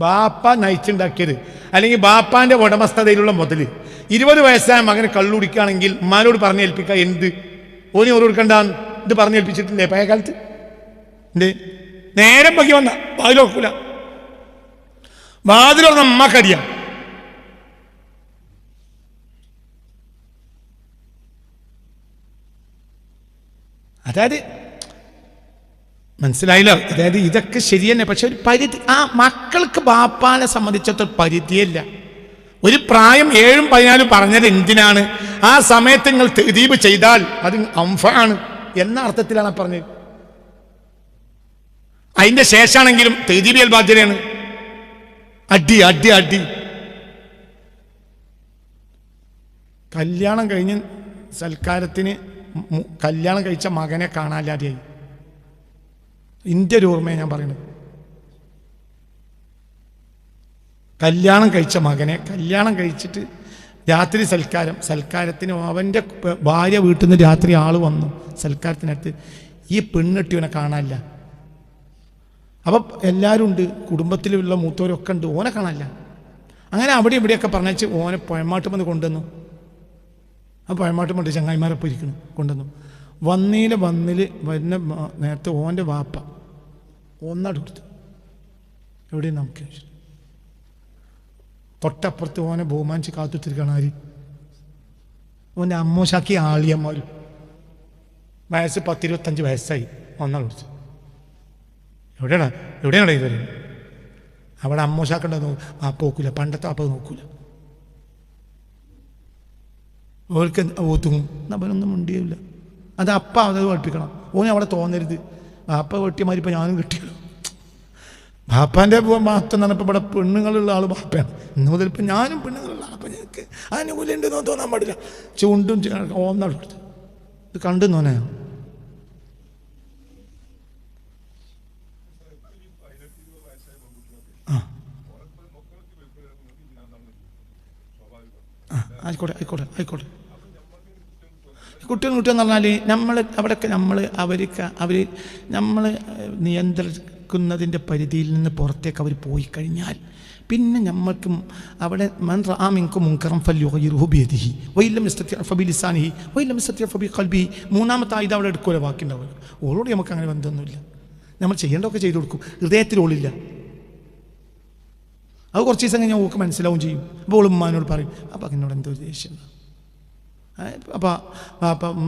ബാപ്പ നയിച്ചുണ്ടാക്കിയത് അല്ലെങ്കിൽ ബാപ്പാന്റെ ഉടമസ്ഥതയിലുള്ള മുതൽ 20 വയസ്സായ മകന് കള്ളുടിക്കുകയാണെങ്കിൽ ഉമ്മാനോട് പറഞ്ഞേൽപ്പിക്കുക. എന്ത് ഓനി ഓരോ കൊടുക്കണ്ടാന്ന് ഇത് പറഞ്ഞേൽപ്പിച്ചിട്ടില്ലേ പഴയ കാലത്ത്? എന്തേ നേരം പകി വന്ന വാതിലോക്കൂല, വാതിലൊന്ന് അമ്മക്കറിയാം. അതായത് മനസ്സിലായില്ലോ? അതായത് ഇതൊക്കെ ശരി തന്നെ, പക്ഷെ ഒരു പരിധി. ആ മക്കൾക്ക് ബാപ്പാനെ സംബന്ധിച്ചിടത്തോളം പരിധിയല്ല. ഒരു പ്രായം 7ഉം 14 പറഞ്ഞത് എന്തിനാണ്? ആ സമയത്ത് നിങ്ങൾ തദീബ് ചെയ്താൽ അത് അംഫാണ് എന്ന അർത്ഥത്തിലാണ് പറഞ്ഞത്. അതിന്റെ ശേഷമാണെങ്കിലും തദീബ് ചെയ്യൽ ബാധ്യതയാണ്. അടി അടി അടി. കല്യാണം കഴിഞ്ഞ് സൽക്കാരത്തിന് കല്യാണം കഴിച്ച മകനെ കാണാനില്ലാതെയായി. എൻ്റെ ഒരു ഓർമ്മയെ ഞാൻ പറയുന്നത്. കല്യാണം കഴിച്ച മകനെ കല്യാണം കഴിച്ചിട്ട് രാത്രി സൽക്കാരത്തിന് അവൻ്റെ ഭാര്യ വീട്ടിൽ നിന്ന് രാത്രി ആൾ വന്നു സൽക്കാരത്തിനടുത്ത്. ഈ പെണ്ണെട്ടിവനെ കാണാനില്ല. അപ്പം എല്ലാവരും ഉണ്ട്, കുടുംബത്തിലുള്ള മൂത്തവരൊക്കെ ഉണ്ട്, ഓനെ കാണാനില്ല. അങ്ങനെ അവിടെ ഇവിടെയൊക്കെ പറഞ്ഞേച്ച് ഓനെ പുഴമാട്ടും വന്ന് കൊണ്ടുവന്നു. ആ പുഴമാട്ടും കൊണ്ട് ചങ്ങായിമാരൊപ്പം ഇരിക്കുന്നു, കൊണ്ടുവന്നു. വന്നിൽ വരുന്ന നേരത്തെ ഓൻ്റെ വാപ്പ ഒന്നാട് കൊടുത്തു. എവിടെയും നമുക്ക് തൊട്ടപ്പുറത്ത് ഓനെ ബഹുമാനിച്ച് കാത്തുത്തിരിക്കണം. ആര്? ഓൻ്റെ അമ്മോശാക്കി ആളിയമ്മോരും. വയസ്സ് 10-25 വയസ്സായി. ഒന്നാൾ കൊടുത്തു. എവിടെയാണ് ഇത് വരുന്നത്? അവിടെ അമ്മോശാക്കണ്ടെന്ന് വാപ്പ നോക്കൂല, പണ്ടത്തെ വാപ്പ നോക്കൂല. ഓർക്ക് ഓത്തുങ്ങും അവനൊന്നും മുണ്ടിയില്ല. അത് അപ്പ അത് പഠിപ്പിക്കണം. ഓന് അവിടെ തോന്നരുത് വാപ്പ വെട്ടിയമാതിരി ഇപ്പം ഞാനും കിട്ടിയല്ലോ. ബാപ്പാൻ്റെ മാത്രം പറഞ്ഞപ്പോൾ ഇവിടെ പെണ്ണുങ്ങളുള്ള ആൾ ബാപ്പയാണ്. ഇന്ന് മുതൽ ഇപ്പം ഞാനും പെണ്ണുങ്ങളുള്ള ആൾ. അപ്പം ഞങ്ങൾക്ക് അനുകൂലമുണ്ടെന്ന് തോന്നാൻ പാടില്ല. ചുണ്ടും ഒന്നാൾ കൊടുത്തു. ഇത് കണ്ടു തോന്നാ. ആയിക്കോട്ടെ. കുട്ടിയെന്ന് പറഞ്ഞാൽ നമ്മൾ അവിടെയൊക്കെ നമ്മൾ നിയന്ത്രിക്കുന്നതിൻ്റെ പരിധിയിൽ നിന്ന് പുറത്തേക്ക് അവർ പോയി കഴിഞ്ഞാൽ പിന്നെ നമ്മൾക്കും അവിടെ മുൻകറം ഫല്യുഗയ്യിറുഹു വഇല്ലം യസ്തതി' ഫബിലിസാനിഹി വഇല്ലം യസ്തതി' ഫബിഖൽബിഹി. മൂന്നാമത്തെ ആയുധം അവിടെ എടുക്കുമല്ലോ, ബാക്കിയുണ്ടാവുമല്ലോ. ഓളോട് നമുക്ക് അങ്ങനെ ബന്ധമൊന്നുമില്ല. നമ്മൾ ചെയ്യേണ്ടതൊക്കെ ചെയ്തു കൊടുക്കും. ഹൃദയത്തിൽ ഓളില്ല. അത് കുറച്ച് ദിവസം കഴിഞ്ഞാൽ ഓൾക്ക് മനസ്സിലാവും ചെയ്യും. അപ്പോൾ ഓൾ ഉമ്മാനോട് പറയും, അപ്പം എന്നോട് എന്തോ ഒരു ദേഷ്യം, അപ്പം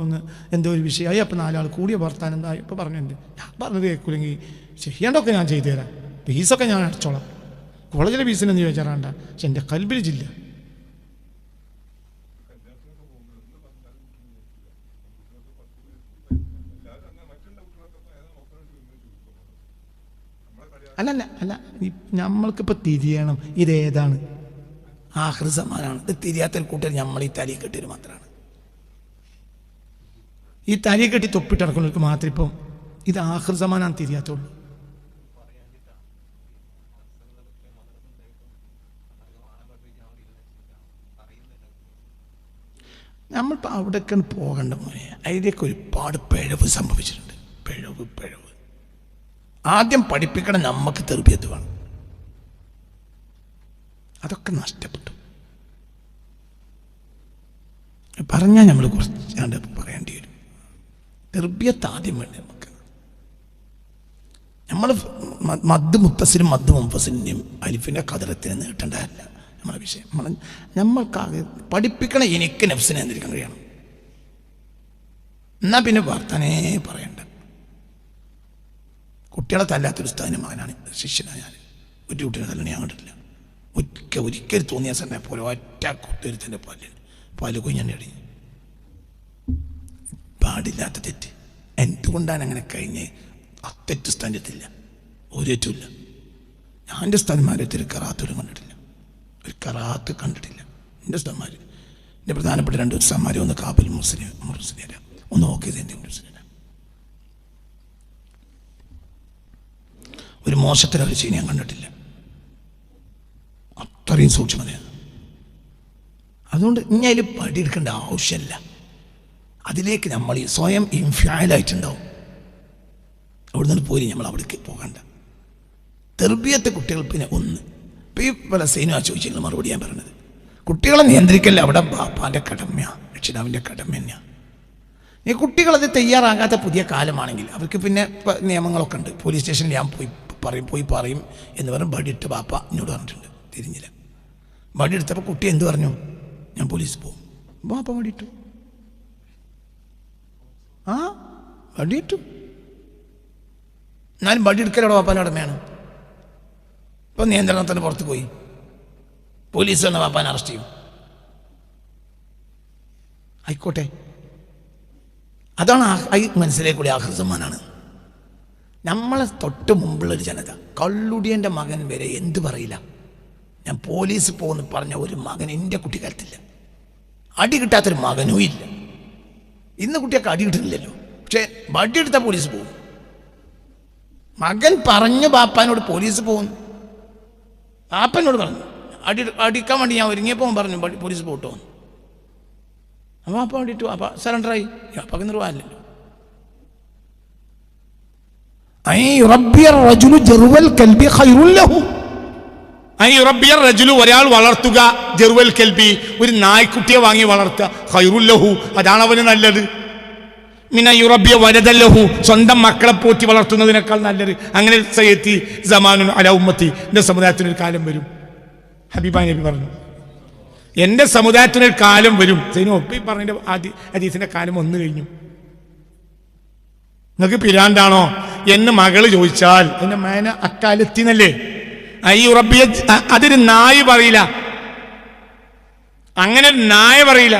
ഒന്ന് എന്തോ ഒരു വിഷയമായി. അപ്പം 4 ആൾ കൂടിയ വർത്താനം എന്തായി. ഇപ്പം പറഞ്ഞിട്ടുണ്ട്, ഞാൻ പറഞ്ഞത് കേൾക്കൂലെങ്കിൽ ചെയ്യേണ്ടതൊക്കെ ഞാൻ ചെയ്തു തരാം, ഫീസൊക്കെ ഞാൻ അടച്ചോളാം. കോളേജിലെ ഫീസിനൊന്നും ചോദിച്ചാറാണ്ട, പക്ഷെ എൻ്റെ കൽബിൽ ജില്ല. അല്ല നമ്മൾക്കിപ്പോൾ തിരിയണം ഇതേതാണ്. ആഖിർ സമാനാണ്. ഇത് തിരിയാത്തൊരു കൂട്ടർ നമ്മൾ ഈ തലയിൽ കെട്ടിയത് മാത്രമാണ്. ഈ തലയിൽ കെട്ടി തൊപ്പിട്ടിറക്കുന്നവർക്ക് മാത്രം ഇപ്പം ഇത് ആഖിർ സമാനാണ് തിരിയാത്തുള്ളൂ. നമ്മളിപ്പോൾ അവിടേക്കാണ് പോകേണ്ട മോനെ. അതിലേക്ക് ഒരുപാട് പിഴവ് സംഭവിച്ചിട്ടുണ്ട്. പിഴവ് ആദ്യം പഠിപ്പിക്കണം. നമുക്ക് തെർബിയത്ത് വേണം. അതൊക്കെ നഷ്ടപ്പെട്ടു. പറഞ്ഞാൽ നമ്മൾ കുറച്ചാണ്ട് പറയേണ്ടി വരും. തെർബിയത്ത് ആദ്യം വേണ്ടി നമുക്ക്. നമ്മൾ മദ് മുത്തസിനും മദ് മുൻഫസിനും അലിഫിൻ്റെ കതിരത്തിന് നീട്ടേണ്ടതല്ല നമ്മളെ വിഷയം. നമ്മൾക്കാകെ പഠിപ്പിക്കണം. എനിക്ക് നഫ്സിനെ നിയന്ത്രിക്കാൻ കഴിയണം. എന്നാൽ പിന്നെ വർത്തനേ പറയണ്ട. കുട്ടികളെ തല്ലാത്തൊരു ഉസ്താദിൻ്റെ മകനാണ്, ശിഷ്യനാണ് ഞാൻ. ഒരു കുട്ടികളെ തല്ലണ ഞാൻ കണ്ടിട്ടില്ല. ഒരിക്കൽ തോന്നിയ സമയം പോലെ ഒറ്റ കുത്തിരുത്തിൻ്റെ പാല് കൊഞ്ഞാൻ്റെ അടി. പാടില്ലാത്ത തെറ്റ്. എന്തുകൊണ്ടാണ് അങ്ങനെ കഴിഞ്ഞ്? ആ തെറ്റ് സ്ഥാനത്തില്ല, ഒരേറ്റുമില്ല. ഞാൻ എൻ്റെ സ്ഥാനന്മാരത്തിൽ കറാത്തോടും കണ്ടിട്ടില്ല, ഒരു കറാത്ത് കണ്ടിട്ടില്ല. എൻ്റെ സ്ഥാനന്മാർ, എൻ്റെ പ്രധാനപ്പെട്ട 2 ഉസ്താദന്മാർ, ഒന്ന് കാബിൽ മുസ്ലിം, ഒന്ന് ഓക്കേത് എൻ്റെ മുസ്ലിം. ഒരു മോശത്തിലവർ ചെയ്ത് ഞാൻ കണ്ടിട്ടില്ല. അത്രയും സൂക്ഷ്മതയാണ്. അതുകൊണ്ട് ഇനി അതിൽ പടിയെടുക്കേണ്ട ആവശ്യമില്ല. അതിലേക്ക് നമ്മൾ ഈ സ്വയം ഇൻഫ്യാലായിട്ടുണ്ടാവും. അവിടെ നിന്ന് പോയി നമ്മൾ അവിടേക്ക് പോകണ്ട. തെർബിയത്തെ കുട്ടികൾ പിന്നെ ഒന്ന് ഇപ്പം ഈ പല സൈനും ചോദിച്ചെങ്കിൽ മറുപടി ഞാൻ പറഞ്ഞത്, കുട്ടികളെ നിയന്ത്രിക്കല്ല അവിടെ ബാപ്പാൻ്റെ കടമയാണ്, രക്ഷിതാവിൻ്റെ കടമ തന്നെയാണ്. ഈ കുട്ടികളത് തയ്യാറാകാത്ത പുതിയ കാലമാണെങ്കിൽ അവർക്ക് പിന്നെ നിയമങ്ങളൊക്കെ ഉണ്ട്. പോലീസ് സ്റ്റേഷനിൽ ഞാൻ പോയി പറയും എന്ന് പറഞ്ഞ് വടിയിട്ട് ബാപ്പ എന്നോട് പറഞ്ഞിട്ടുണ്ട്. തിരിഞ്ഞില്ല. വടിയെടുത്തപ്പോൾ കുട്ടി എന്ത് പറഞ്ഞു? ഞാൻ പോലീസ് പോകും. ബാപ്പ വടിയിട്ടു. വടിയിട്ടു. എന്നാലും വടിയെടുക്കലോടെ ബാപ്പാൻ്റെ കടമയാണ്. ഇപ്പം നിയന്ത്രണത്തിന് പുറത്ത് പോയി പോലീസ് വന്ന ബാപ്പാനെ അറസ്റ്റ് ചെയ്യും. ആയിക്കോട്ടെ, അതാണ് മനസ്സിലേക്ക് കൂടി ആഖിർ സമാനാണ്. നമ്മളെ തൊട്ട് മുമ്പുള്ളൊരു ജനത, കള്ളുടിയൻ്റെ മകൻ വരെ എന്ത് പറയില്ല. ഞാൻ പോലീസ് പോകുന്നു പറഞ്ഞ ഒരു മകൻ എൻ്റെ കുട്ടിക്കാലത്തില്ല. അടി കിട്ടാത്തൊരു മകനും ഇല്ല. ഇന്ന് കുട്ടിയൊക്കെ അടി കിട്ടുന്നില്ലല്ലോ, പക്ഷേ വടിയെടുത്താൽ പോലീസ് പോകും. മകൻ പറഞ്ഞു ബാപ്പാനോട് പോലീസ് പോകുന്നു. ആപ്പനോട് പറഞ്ഞു. അടിക്കാൻ വേണ്ടി ഞാൻ ഒരുങ്ങിയപ്പോൾ പറഞ്ഞു പോലീസ് പോട്ടോ. അപ്പോൾ അപ്പം വേണ്ടിയിട്ട് അപ്പം സറണ്ടറായി. അപ്പം നിർവാഹമില്ലല്ലോ. ഒരാൾ വളർത്തുക ജറുവൽ കൽബി, ഒരു നായ്ക്കുട്ടിയെ വാങ്ങി വളർത്തുക, ഖൈറുൽ ലഹു, അതാണ് അവന് നല്ലത്. മിന യുറബ്ബിയ വലദല്ലഹു, സ്വന്തം മക്കളെ പോറ്റി വളർത്തുന്നതിനേക്കാൾ നല്ലത്. അങ്ങനെ സയ്യത്തി സമാനുൻ അലാ ഉമ്മത്തി, എൻ്റെ സമുദായത്തിനൊരു കാലം വരും. ഹബീബ നബി പറഞ്ഞു, എൻ്റെ സമുദായത്തിനൊരു കാലം വരും. ഒപ്പി പറഞ്ഞതിൻ്റെ ഹദീസിൻ്റെ കാലം വന്നു കഴിഞ്ഞു. നിങ്ങൾക്ക് പിരാന്താണോ എന്ന് മകള് ചോദിച്ചാൽ എൻ്റെ മേന അക്കാലത്തിനല്ലേ അയ്യുറബിയ, അതൊരു നായ് പറയില്ല, അങ്ങനെ ഒരു നായ പറയില്ല.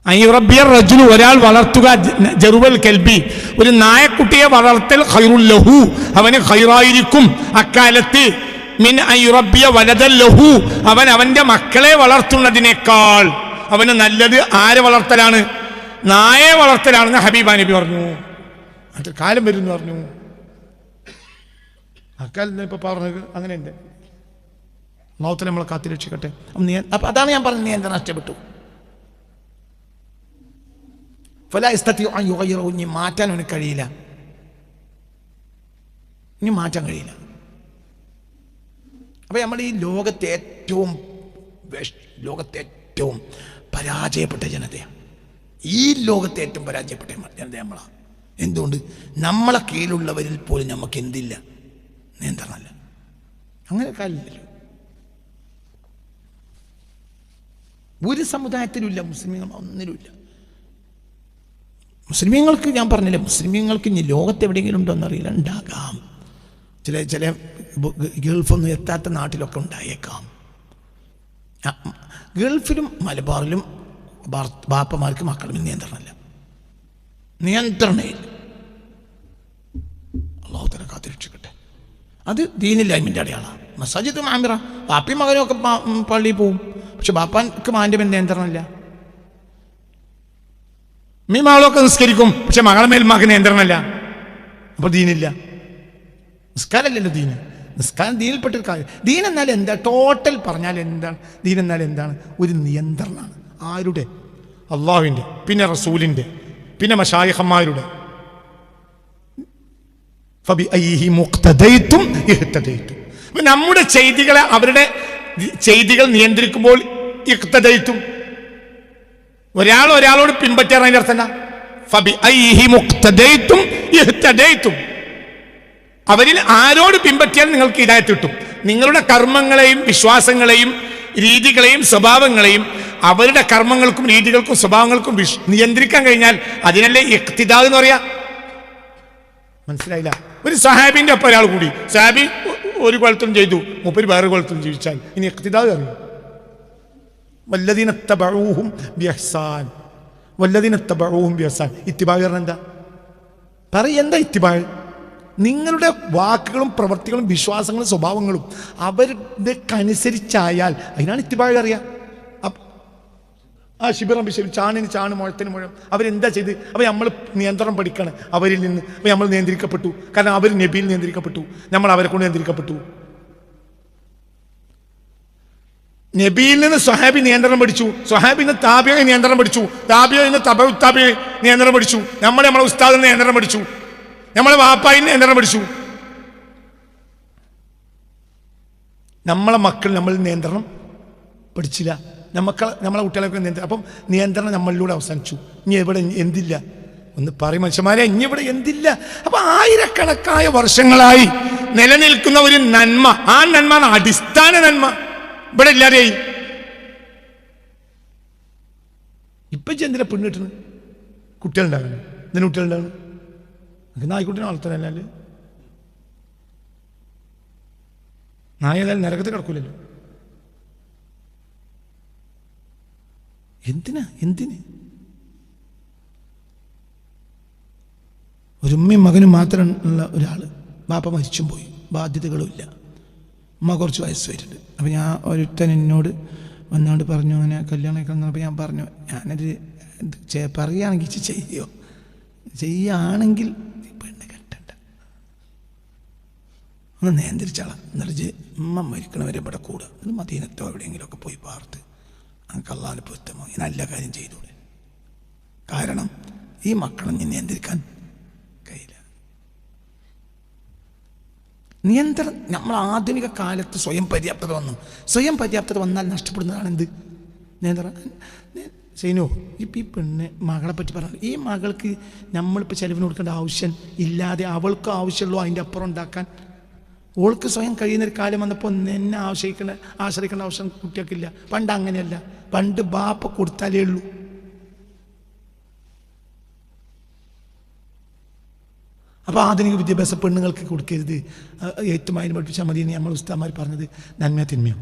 അയ്യുറബിയ റജുലു, ഒരാൾ വളർത്തുക ജറുവൽ കൽബി, ഒരു നായക്കുട്ടിയെ വളർത്തൽ ഖൈറുൽ ലഹു, അവന് ഖൈറായിരിക്കും അക്കാലത്ത്. മിൻ അയ്യുറബിയ വലദൽ ലഹു, അവൻ അവന്റെ മക്കളെ വളർത്തുന്നതിനേക്കാൾ അവന് നല്ലത് ആരെ വളർത്തലാണ്? നായെ വളർത്തലാണെന്ന് ഹബീബ നബി പറഞ്ഞു. അത് കാലം വരും എന്ന് പറഞ്ഞു. അക്കാലത്ത് ഇപ്പൊ പറഞ്ഞത് അങ്ങനെയുണ്ട്. അല്ലാഹു നമ്മളെ കാത്തിരക്ഷിക്കട്ടെ. അപ്പൊ അതാണ് ഞാൻ പറഞ്ഞത്, നിയന്ത്രണം നഷ്ടപ്പെട്ടു. ഇനി മാറ്റാൻ അവന് കഴിയില്ല, ഇനി മാറ്റാൻ കഴിയില്ല. അപ്പൊ നമ്മൾ ഈ ലോകത്തെ ഏറ്റവും പരാജയപ്പെട്ട ജനതയാണ്. ഈ ലോകത്തെ ഏറ്റവും പരാജയപ്പെട്ട ജനത നമ്മളാണ്. എന്തുകൊണ്ട്? നമ്മളെ കീഴിലുള്ളവരിൽ പോലും നമുക്ക് എന്തില്ല? നിയന്ത്രണമല്ല. അങ്ങനെ കാര്യമില്ലല്ലോ. ഒരു സമുദായത്തിലുമില്ല, മുസ്ലിമീങ്ങൾ ഒന്നിലുമില്ല. മുസ്ലിമീങ്ങൾക്ക് ഞാൻ പറഞ്ഞില്ലേ, മുസ്ലിമീങ്ങൾക്ക് ഇനി ലോകത്ത് എവിടെയെങ്കിലും ഉണ്ടോ എന്നറിയില്ല, ഉണ്ടാകാം. ചില ഗൾഫൊന്നും എത്താത്ത നാട്ടിലൊക്കെ ഉണ്ടായേക്കാം. ഗൾഫിലും മലബാറിലും ബാപ്പമാർക്ക് മക്കളും നിയന്ത്രണമില്ല, നിയന്ത്രണമില്ല. അല്ലാഹു തആല കാത്തിരക്ഷിക്കട്ടെ. അത് ദീനില്ലായ്മൻ്റെ അടയാളമാണ്. മസാജിദ് മാമിറ, ബാപ്പയും മകനും ഒക്കെ പള്ളിയിൽ പോവും, പക്ഷെ ബാപ്പാക്ക് മാൻ്റെ മേൽ നിയന്ത്രണമില്ല. മകളൊക്കെ നിസ്കരിക്കും, പക്ഷെ മകളെ മേൽ മകന് നിയന്ത്രണമില്ല. അപ്പോൾ ദീനില്ല. നിസ്കാരമല്ലല്ലോ ദീന്. നിസ്കാരം ദീനിൽപ്പെട്ടൊരു കാര്യം. ദീൻ എന്നാൽ എന്താ? ടോട്ടൽ പറഞ്ഞാൽ എന്താണ് ദീൻ? എന്നാൽ എന്താണ്? ഒരു നിയന്ത്രണമാണ്. ആരുടെ? അള്ളാഹുവിൻ്റെ, പിന്നെ റസൂലിൻ്റെ, പിന്നെ മശായിഖന്മാരുടെ. നമ്മുടെ ചെയ്തികളെ, അവരുടെ ചെയ്തികൾ നിയന്ത്രിക്കുമ്പോൾ ഇഖ്തദൈതും, ഒരാളോട് പിൻപറ്റാൻ അതിൻ്റെ അർത്ഥം എന്താ? അവരിൽ ആരോട് പിൻപറ്റിയാൽ നിങ്ങൾക്ക് ഹിദായത്ത് കിട്ടും. നിങ്ങളുടെ കർമ്മങ്ങളെയും വിശ്വാസങ്ങളെയും രീതികളെയും സ്വഭാവങ്ങളെയും അവരുടെ കർമ്മങ്ങൾക്കും രീതികൾക്കും സ്വഭാവങ്ങൾക്കും നിയന്ത്രിക്കാൻ കഴിഞ്ഞാൽ അതിനല്ലേ ഇഖ്തിദാ എന്ന് പറയാ. മനസ്സിലായില്ല? ഒരു സഹാബിന്റെ ഒപ്പം ഒരാൾ കൂടി, സഹാബി ഒരു കൊലത്തും ചെയ്തു, മൂപ്പര് വേറെ കൊലത്തും ജീവിച്ചാൽ ഇനി ഇഖ്തിദാ അറിയും. വല്ലദീന തബഊഹും ബിഇഹ്സാൻ, വല്ലദീന തബഊഹും ബിഇഹ്സാൻ. ഇത്തിബാ പറഞ്ഞാൽ എന്താ? എന്താ ഇത്തിബാ? നിങ്ങളുടെ വാക്കുകളും പ്രവൃത്തികളും വിശ്വാസങ്ങളും സ്വഭാവങ്ങളും അവരുടെക്കനുസരിച്ചായാൽ അതിനാണ് ഇത്തിബാ അറിയാം. ശിബിറം ശരി, ചാണിന് ചാണ്, മുഴത്തിന് മുഴം. അവരെന്താ ചെയ്ത്? അപ്പോൾ നമ്മൾ നിയന്ത്രണം പഠിക്കണം അവരിൽ നിന്ന്. അപ്പോൾ നമ്മൾ നിയന്ത്രിക്കപ്പെട്ടു, കാരണം അവർ നബിയിൽ നിയന്ത്രിക്കപ്പെട്ടു, നമ്മൾ അവരെ കൊണ്ട് നിയന്ത്രിക്കപ്പെട്ടു. നബിയിൽ നിന്ന് സ്വഹാബി നിയന്ത്രണം പഠിച്ചു, സ്വഹാബിൽ നിന്ന് താബിഈ നിയന്ത്രണം പഠിച്ചു, താബിഈ നിന്ന് തബഉ താബിഈ നിയന്ത്രണം പഠിച്ചു, നമ്മളെ ഉസ്താദിൽ നിന്ന് നിയന്ത്രണം പഠിച്ചു, നമ്മളെ വാപ്പായിൽ നിന്ന് നിയന്ത്രണം പഠിച്ചു. നമ്മളെ മക്കൾ നമ്മളിൽ നിയന്ത്രണം പഠിച്ചില്ല, നമ്മളെ കുട്ടികളൊക്കെ നിയന്ത്രണം. അപ്പം നിയന്ത്രണം നമ്മളിലൂടെ അവസാനിച്ചു. ഇനി എവിടെ എന്തില്ല? ഒന്ന് പറയും മനുഷ്യന്മാരെ, ഇനി ഇവിടെ എന്തില്ല? അപ്പൊ ആയിരക്കണക്കായ വർഷങ്ങളായി നിലനിൽക്കുന്ന ഒരു നന്മ, ആ നന്മ അടിസ്ഥാന നന്മ ഇവിടെ ഇല്ലാതെയായി. ഇപ്പൊ എന്തിനാ പെണ്ണ് കിട്ടുന്നത്? കുട്ടികളുണ്ടാകുന്നു. എന്തിനാ കുട്ടികളുണ്ടാകുന്നു? നായ്ക്കുട്ടിനെ വളർത്താനല്ലേ? നായ ഏതായാലും നരകത്തിൽ കിടക്കൂലല്ലോ. എന്തിന്? ഒരു ഉമ്മയും മകനും മാത്രമുള്ള ഒരാൾ, ബാപ്പ മരിച്ചും പോയി, ബാധ്യതകളും ഇല്ല, ഉമ്മ കുറച്ച് വയസ്സ് വരുന്നുണ്ട്. അപ്പം ഞാൻ ഒരുത്തൻ എന്നോട് വന്നോണ്ട് പറഞ്ഞു, അങ്ങനെ കല്യാണം കഴിക്കണം. അപ്പോൾ ഞാൻ പറഞ്ഞു, ഞാനത് പറയുകയാണെങ്കിൽ ചെയ്യുകയാണെങ്കിൽ പെണ്ണ് കെട്ടണ്ട. ഒന്ന് നിയന്ത്രിച്ചാളാം. എന്നിട്ട് ഉമ്മ മരിക്കണവരെ ഇവിടെ കൂടുക, എന്നിട്ട് മദീനത്തോ എവിടെയെങ്കിലുമൊക്കെ പോയി പാർത്ത് നമുക്ക് അള്ളാഹുവിനെ പൊരുത്തമോ ഈ നല്ല കാര്യം ചെയ്തൂടെ. കാരണം ഈ മക്കളെ നിയന്ത്രിക്കാൻ കഴിയില്ല. നിയന്ത്രണം നമ്മൾ ആധുനിക കാലത്ത് സ്വയം പര്യാപ്തത വന്നു. സ്വയം പര്യാപ്തത വന്നാൽ നഷ്ടപ്പെടുന്നതാണ് എന്ത്? നിയന്ത്രണം. സൈനോ, ഇപ്പം ഈ പെണ്ണ് മകളെ പറ്റി പറഞ്ഞു, ഈ മകൾക്ക് നമ്മളിപ്പോൾ ചെലവിന് കൊടുക്കേണ്ട ആവശ്യം ഇല്ലാതെ അവൾക്ക് ആവശ്യമുള്ളൂ അതിൻ്റെ അപ്പുറം ഉണ്ടാക്കാൻ ഓൾക്ക് സ്വയം കഴിയുന്നൊരു കാലം വന്നപ്പോൾ എന്നെ ആശ്രയിക്കേണ്ട ആവശ്യം കുട്ടികൾക്കില്ല. പണ്ട് അങ്ങനെയല്ല. പണ്ട് ബാപ്പ കൊടുത്താലേ ഉള്ളൂ. അപ്പോൾ ആധുനിക വിദ്യാഭ്യാസ പെണ്ണുങ്ങൾക്ക് കൊടുക്കരുത്, എഴുത്തുമാതിരി പഠിപ്പിച്ചാൽ മതി എന്ന് നമ്മൾ ഉസ്താദ്മാർ പറഞ്ഞത് നന്മയോ തിന്മയോ?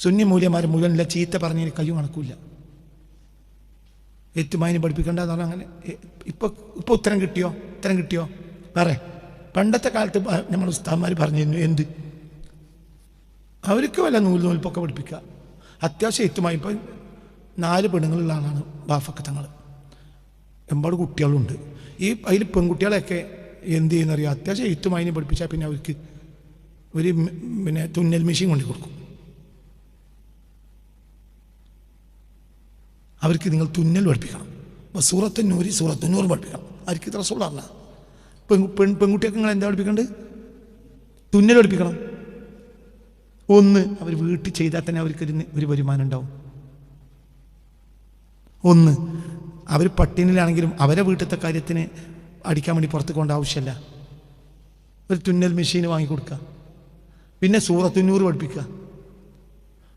സുന്നി മൂല്യന്മാർ മുഴുവനില്ല, ചീത്ത പറഞ്ഞതിന് കയ്യും കണക്കില്ല. എഴുത്തുമാതിരി പഠിപ്പിക്കേണ്ടതെന്ന് പറഞ്ഞാൽ അങ്ങനെ ഇപ്പോൾ ഉത്തരം കിട്ടിയോ വേറെ? പണ്ടത്തെ കാലത്ത് നമ്മൾ ഉസ്താദ്മാർ പറഞ്ഞിരുന്നു എന്ത്, അവർക്ക് വല്ല നൂൽപ്പൊക്കെ പഠിപ്പിക്കുക. അത്യാവശ്യം എത്തുമായി ഇപ്പം 4 പെണ്ണുങ്ങളുള്ള ആളാണ് ബാഫക്ക് തങ്ങൾ. എമ്പാട് കുട്ടികളുണ്ട്. ഈ അതിൽ പെൺകുട്ടികളെയൊക്കെ എന്ത് ചെയ്യുന്നറിയാം, അത്യാവശ്യം എത്തുമായി പഠിപ്പിച്ചാൽ പിന്നെ അവർക്ക് ഒരു തുന്നൽ മെഷീൻ കൊണ്ടു കൊടുക്കും. അവർക്ക് നിങ്ങൾ തുന്നൽ പഠിപ്പിക്കണം. അപ്പോൾ സൂറത്തുന്നൂറ് പഠിപ്പിക്കണം. അവർക്ക് റസൂൽ പറഞ്ഞ പെൺകുട്ടിയൊക്കെ നിങ്ങൾ എന്താ പഠിപ്പിക്കേണ്ടത്? തുന്നൽ പഠിപ്പിക്കണം. ഒന്ന്, അവർ വീട്ടിൽ ചെയ്താൽ തന്നെ അവർക്ക് ഒരു വരുമാനം ഉണ്ടാവും. ഒന്ന്, അവർ പട്ടിണിയിലാണെങ്കിലും അവരെ വീട്ടിലത്തെ കാര്യത്തിന് അടിക്കാൻ വേണ്ടി പുറത്ത് കൊണ്ട ആവശ്യമില്ല, ഒരു തുന്നൽ മെഷീൻ വാങ്ങിക്കൊടുക്കുക. പിന്നെ സൂറത്തുന്നൂറ് പഠിപ്പിക്കുക.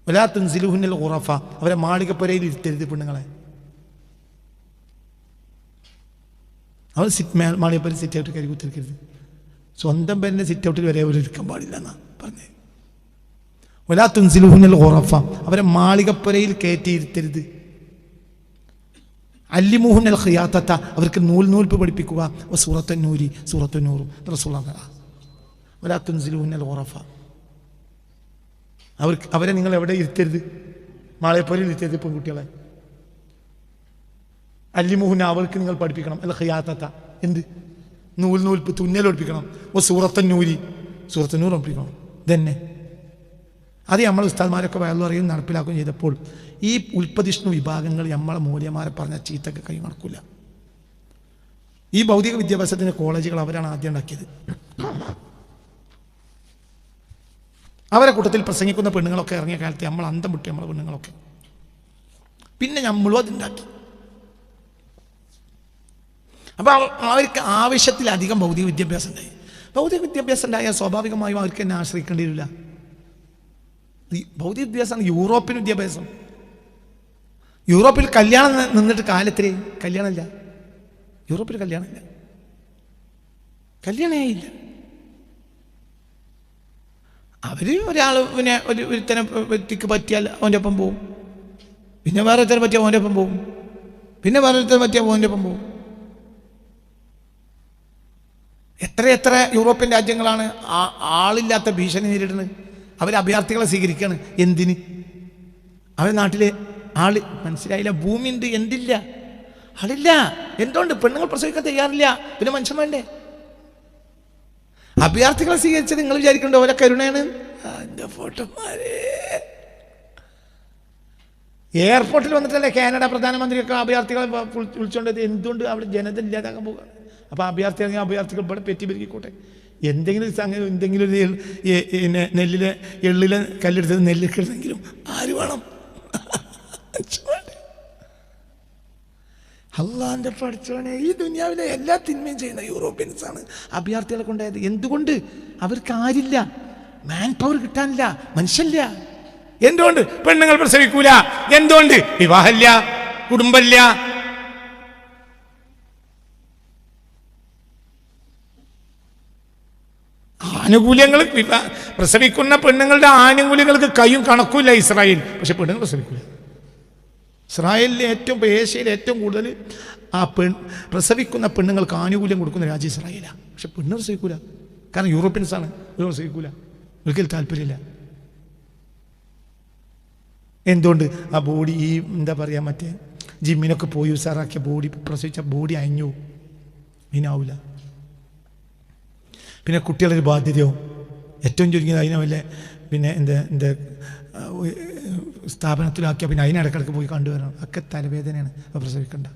വലാ തുൻസിലുഹുന്നൽ ഖുറഫ, അവരെ മാളികപ്പുരയിൽ ഇരുത്തരുത് പെണ്ണുങ്ങളെ. അവർ മാളികപ്പുര സിറ്റ് ഔട്ട് കരി കുത്തിരിക്കരുത്. സ്വന്തം പേരിൻ്റെ സിറ്റ് ഔട്ടിൽ വരെ അവർ ഇരിക്കാൻ പാടില്ല എന്നാണ് പറഞ്ഞത്. വലാ തുൻസിലുഹുന്നൽ ഖുറഫ, അവരെ മാളികപ്പുരയിൽ കയറ്റി ഇരുത്തരുത്. അല്ലിമുഹുന്നൽ ഖിയാത്തത്ത, അവർക്ക് നൂൽപ്പ് പഠിപ്പിക്കുക. സൂറത്തുന്നൂറും റസൂലുള്ളാഹി. വലാ തുൻസിലുഹുന്നൽ ഖുറഫ, അവരെ നിങ്ങൾ എവിടെ ഇരുത്തരുത്? മാളികപ്പുരയിൽ ഇരുത്തരുത് പെൺകുട്ടികളെ. അല്ലിമുഹുന്ന, അവർക്ക് നിങ്ങൾ പഠിപ്പിക്കണം. അല്ല ഖിയാത്തത്ത, എന്ത്? നൂൽപ്പ് തുന്നൽ പഠിപ്പിക്കണം. സൂറത്തുന്നൂറ് പഠിപ്പിക്കണം. ഇതന്നെ അത് നമ്മൾ ഉസ്താദ്മാരൊക്കെ വയറിയും നടപ്പിലാക്കുകയും ചെയ്തപ്പോൾ ഈ ഉൽപ്പതിഷ്ണു വിഭാഗങ്ങൾ നമ്മളെ മൂല്യന്മാരെ പറഞ്ഞ ചീത്തൊക്കെ കൈ നടക്കില്ല. ഈ ഭൗതിക വിദ്യാഭ്യാസത്തിൻ്റെ കോളേജുകൾ അവരാണ് ആദ്യം ഉണ്ടാക്കിയത്. അവരെ കൂട്ടത്തിൽ പ്രസംഗിക്കുന്ന പെണ്ണുങ്ങളൊക്കെ ഇറങ്ങിയ കാലത്ത് നമ്മൾ അന്തം വിട്ടി നമ്മളെ പെണ്ണുങ്ങളൊക്കെ. പിന്നെ നമ്മളും അതുണ്ടാക്കി. അപ്പോൾ അവർക്ക് ആവശ്യത്തിലധികം ഭൗതിക വിദ്യാഭ്യാസം ഉണ്ടായി. ഭൗതിക വിദ്യാഭ്യാസം ഉണ്ടായാൽ സ്വാഭാവികമായും അവർക്ക് എന്നെ ആശ്രയിക്കേണ്ടി വരില്ല. ഭൗതിക വിദ്യാഭ്യാസമാണ് യൂറോപ്യൻ വിദ്യാഭ്യാസം. യൂറോപ്പിൽ കല്യാണം നിന്നിട്ട് കാലത്തിലേ കല്യാണമില്ല. യൂറോപ്പിൽ കല്യാണമില്ല, കല്യാണമേ ഇല്ല. അവർ ഒരാൾ ഒരുത്തനെ വ്യക്തിക്ക് പറ്റിയാൽ അവൻ്റെ ഒപ്പം പോവും, പിന്നെ വേറെ ഒരുത്തനെ പറ്റിയാൽ അവൻ്റെ ഒപ്പം പോവും, പിന്നെ വേറെ ഒരുത്തനെ പറ്റിയാൽ അവൻ്റെ ഒപ്പം പോവും. എത്ര യൂറോപ്യൻ രാജ്യങ്ങളാണ് ആളില്ലാത്ത ഭീഷണി നേരിടുന്നത്. അവർ അഭയാർത്ഥികളെ സ്വീകരിക്കുകയാണ്. എന്തിന്? അവരുടെ നാട്ടിലെ ആള് മനസ്സിലായില്ല, ഭൂമി ഉണ്ട്, എന്തില്ല, ആളില്ല. എന്തുകൊണ്ട്? പെണ്ണുങ്ങൾ പ്രസവിക്കാൻ തയ്യാറില്ല, പിന്നെ മനുഷ്യൻ വേണ്ടേ? അഭയാർത്ഥികളെ സ്വീകരിച്ചത് നിങ്ങൾ വിചാരിക്കണ്ടോ ഓരോ കരുണയാണ്? എൻ്റെ ഫോട്ടോമാരെ എയർപോർട്ടിൽ വന്നിട്ടല്ലേ കാനഡ പ്രധാനമന്ത്രിയൊക്കെ അഭയാർത്ഥികളെ വിളിച്ചോണ്ടത്. എന്തുകൊണ്ട്? അവിടെ ജനത ഇല്ലാതാക്കാൻ പോകുകയാണ്. അപ്പോൾ അഭയാർത്ഥികൾ ഇവിടെ പെറ്റിപ്പെരുക്കിക്കോട്ടെ. എന്തെങ്കിലും ഒരു നെല്ലിലെ എള്ളിലെ കല്ലെടുത്തത് നെല്ലിക്കെടുത്തെങ്കിലും ആര് വേണം? അള്ളാന്റെ പഠിച്ചോനെ, ഈ ദുനിയാവിലെ എല്ലാ തിന്മയും ചെയ്യുന്ന യൂറോപ്യൻസാണ് അഭയാർത്ഥികളെ കൊണ്ടായത്. എന്തുകൊണ്ട്? അവർക്ക് ആരില്ല, മാൻ പവർ കിട്ടാനില്ല, മനുഷ്യല്ല. എന്തുകൊണ്ട്? പെണ്ണുങ്ങൾ പ്രസവിക്കൂല. എന്തുകൊണ്ട്? വിവാഹമില്ല, കുടുംബമില്ല. ആനുകൂല്യങ്ങൾ പ്രസവിക്കുന്ന പെണ്ണുങ്ങളുടെ ആനുകൂല്യങ്ങൾക്ക് കയ്യും കണക്കുമില്ല ഇസ്രായേൽ. പക്ഷെ പെണ്ണുങ്ങൾ പ്രസവിക്കില്ല. ഇസ്രായേലിൽ ഏഷ്യയിൽ ഏറ്റവും കൂടുതൽ പ്രസവിക്കുന്ന പെണ്ണുങ്ങൾക്ക് ആനുകൂല്യം കൊടുക്കുന്ന രാജ്യം ഇസ്രായേലാണ്. പക്ഷെ പെണ്ണ് പ്രസവിക്കൂല. കാരണം യൂറോപ്യൻസാണ്, പ്രസവിക്കൂല, ഒരിക്കലും താല്പര്യമില്ല. എന്തുകൊണ്ട്? ആ ബോഡി ഈ എന്താ പറയുക, മറ്റേ ജിമ്മിനൊക്കെ പോയി ഉസാറാക്കിയ ബോഡി പ്രസവിച്ച ബോഡി അയഞ്ഞു, ഇനാവില്ല. പിന്നെ കുട്ടികളൊരു ബാധ്യതയോ ഏറ്റവും ചുരുങ്ങിയത് അതിനെ വല്ല പിന്നെ എൻ്റെ സ്ഥാപനത്തിലാക്കിയാൽ പിന്നെ അതിനിടക്കിടക്ക് പോയി കണ്ടുവരണം. ഒക്കെ തലവേദനയാണ്. അപ്പോൾ പ്രസവിക്കണ്ട.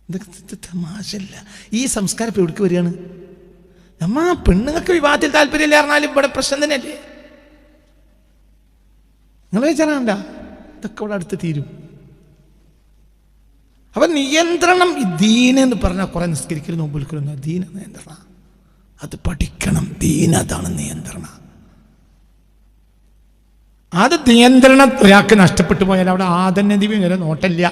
ഇതൊക്കെ തമാശല്ല. ഈ സംസ്കാരം ഇപ്പോൾ എവിടേക്ക് വരികയാണ്? പെണ്ണുങ്ങൾക്ക് വിവാഹത്തിൽ താല്പര്യമില്ല പറഞ്ഞാലും ഇവിടെ പ്രശ്നം തന്നെയല്ലേ? നിങ്ങൾ വിചാരണ്ട, ഇതൊക്കെ ഇവിടെ അടുത്ത് തീരും. അപ്പം നിയന്ത്രണം, ഈ ദീനെന്ന് പറഞ്ഞാൽ കുറേ നിസ്കരിക്കലും നോമ്പ് വിൽക്കലൊന്നും ദീന നിയന്ത്രണം. അത് പഠിക്കണം. ദീൻ അതാണ് നിയന്ത്രണം. അത് നിയന്ത്രണം ഒരാൾക്ക് നഷ്ടപ്പെട്ടു പോയാൽ അവിടെ ആദം നബി വരെ നോട്ടമില്ല.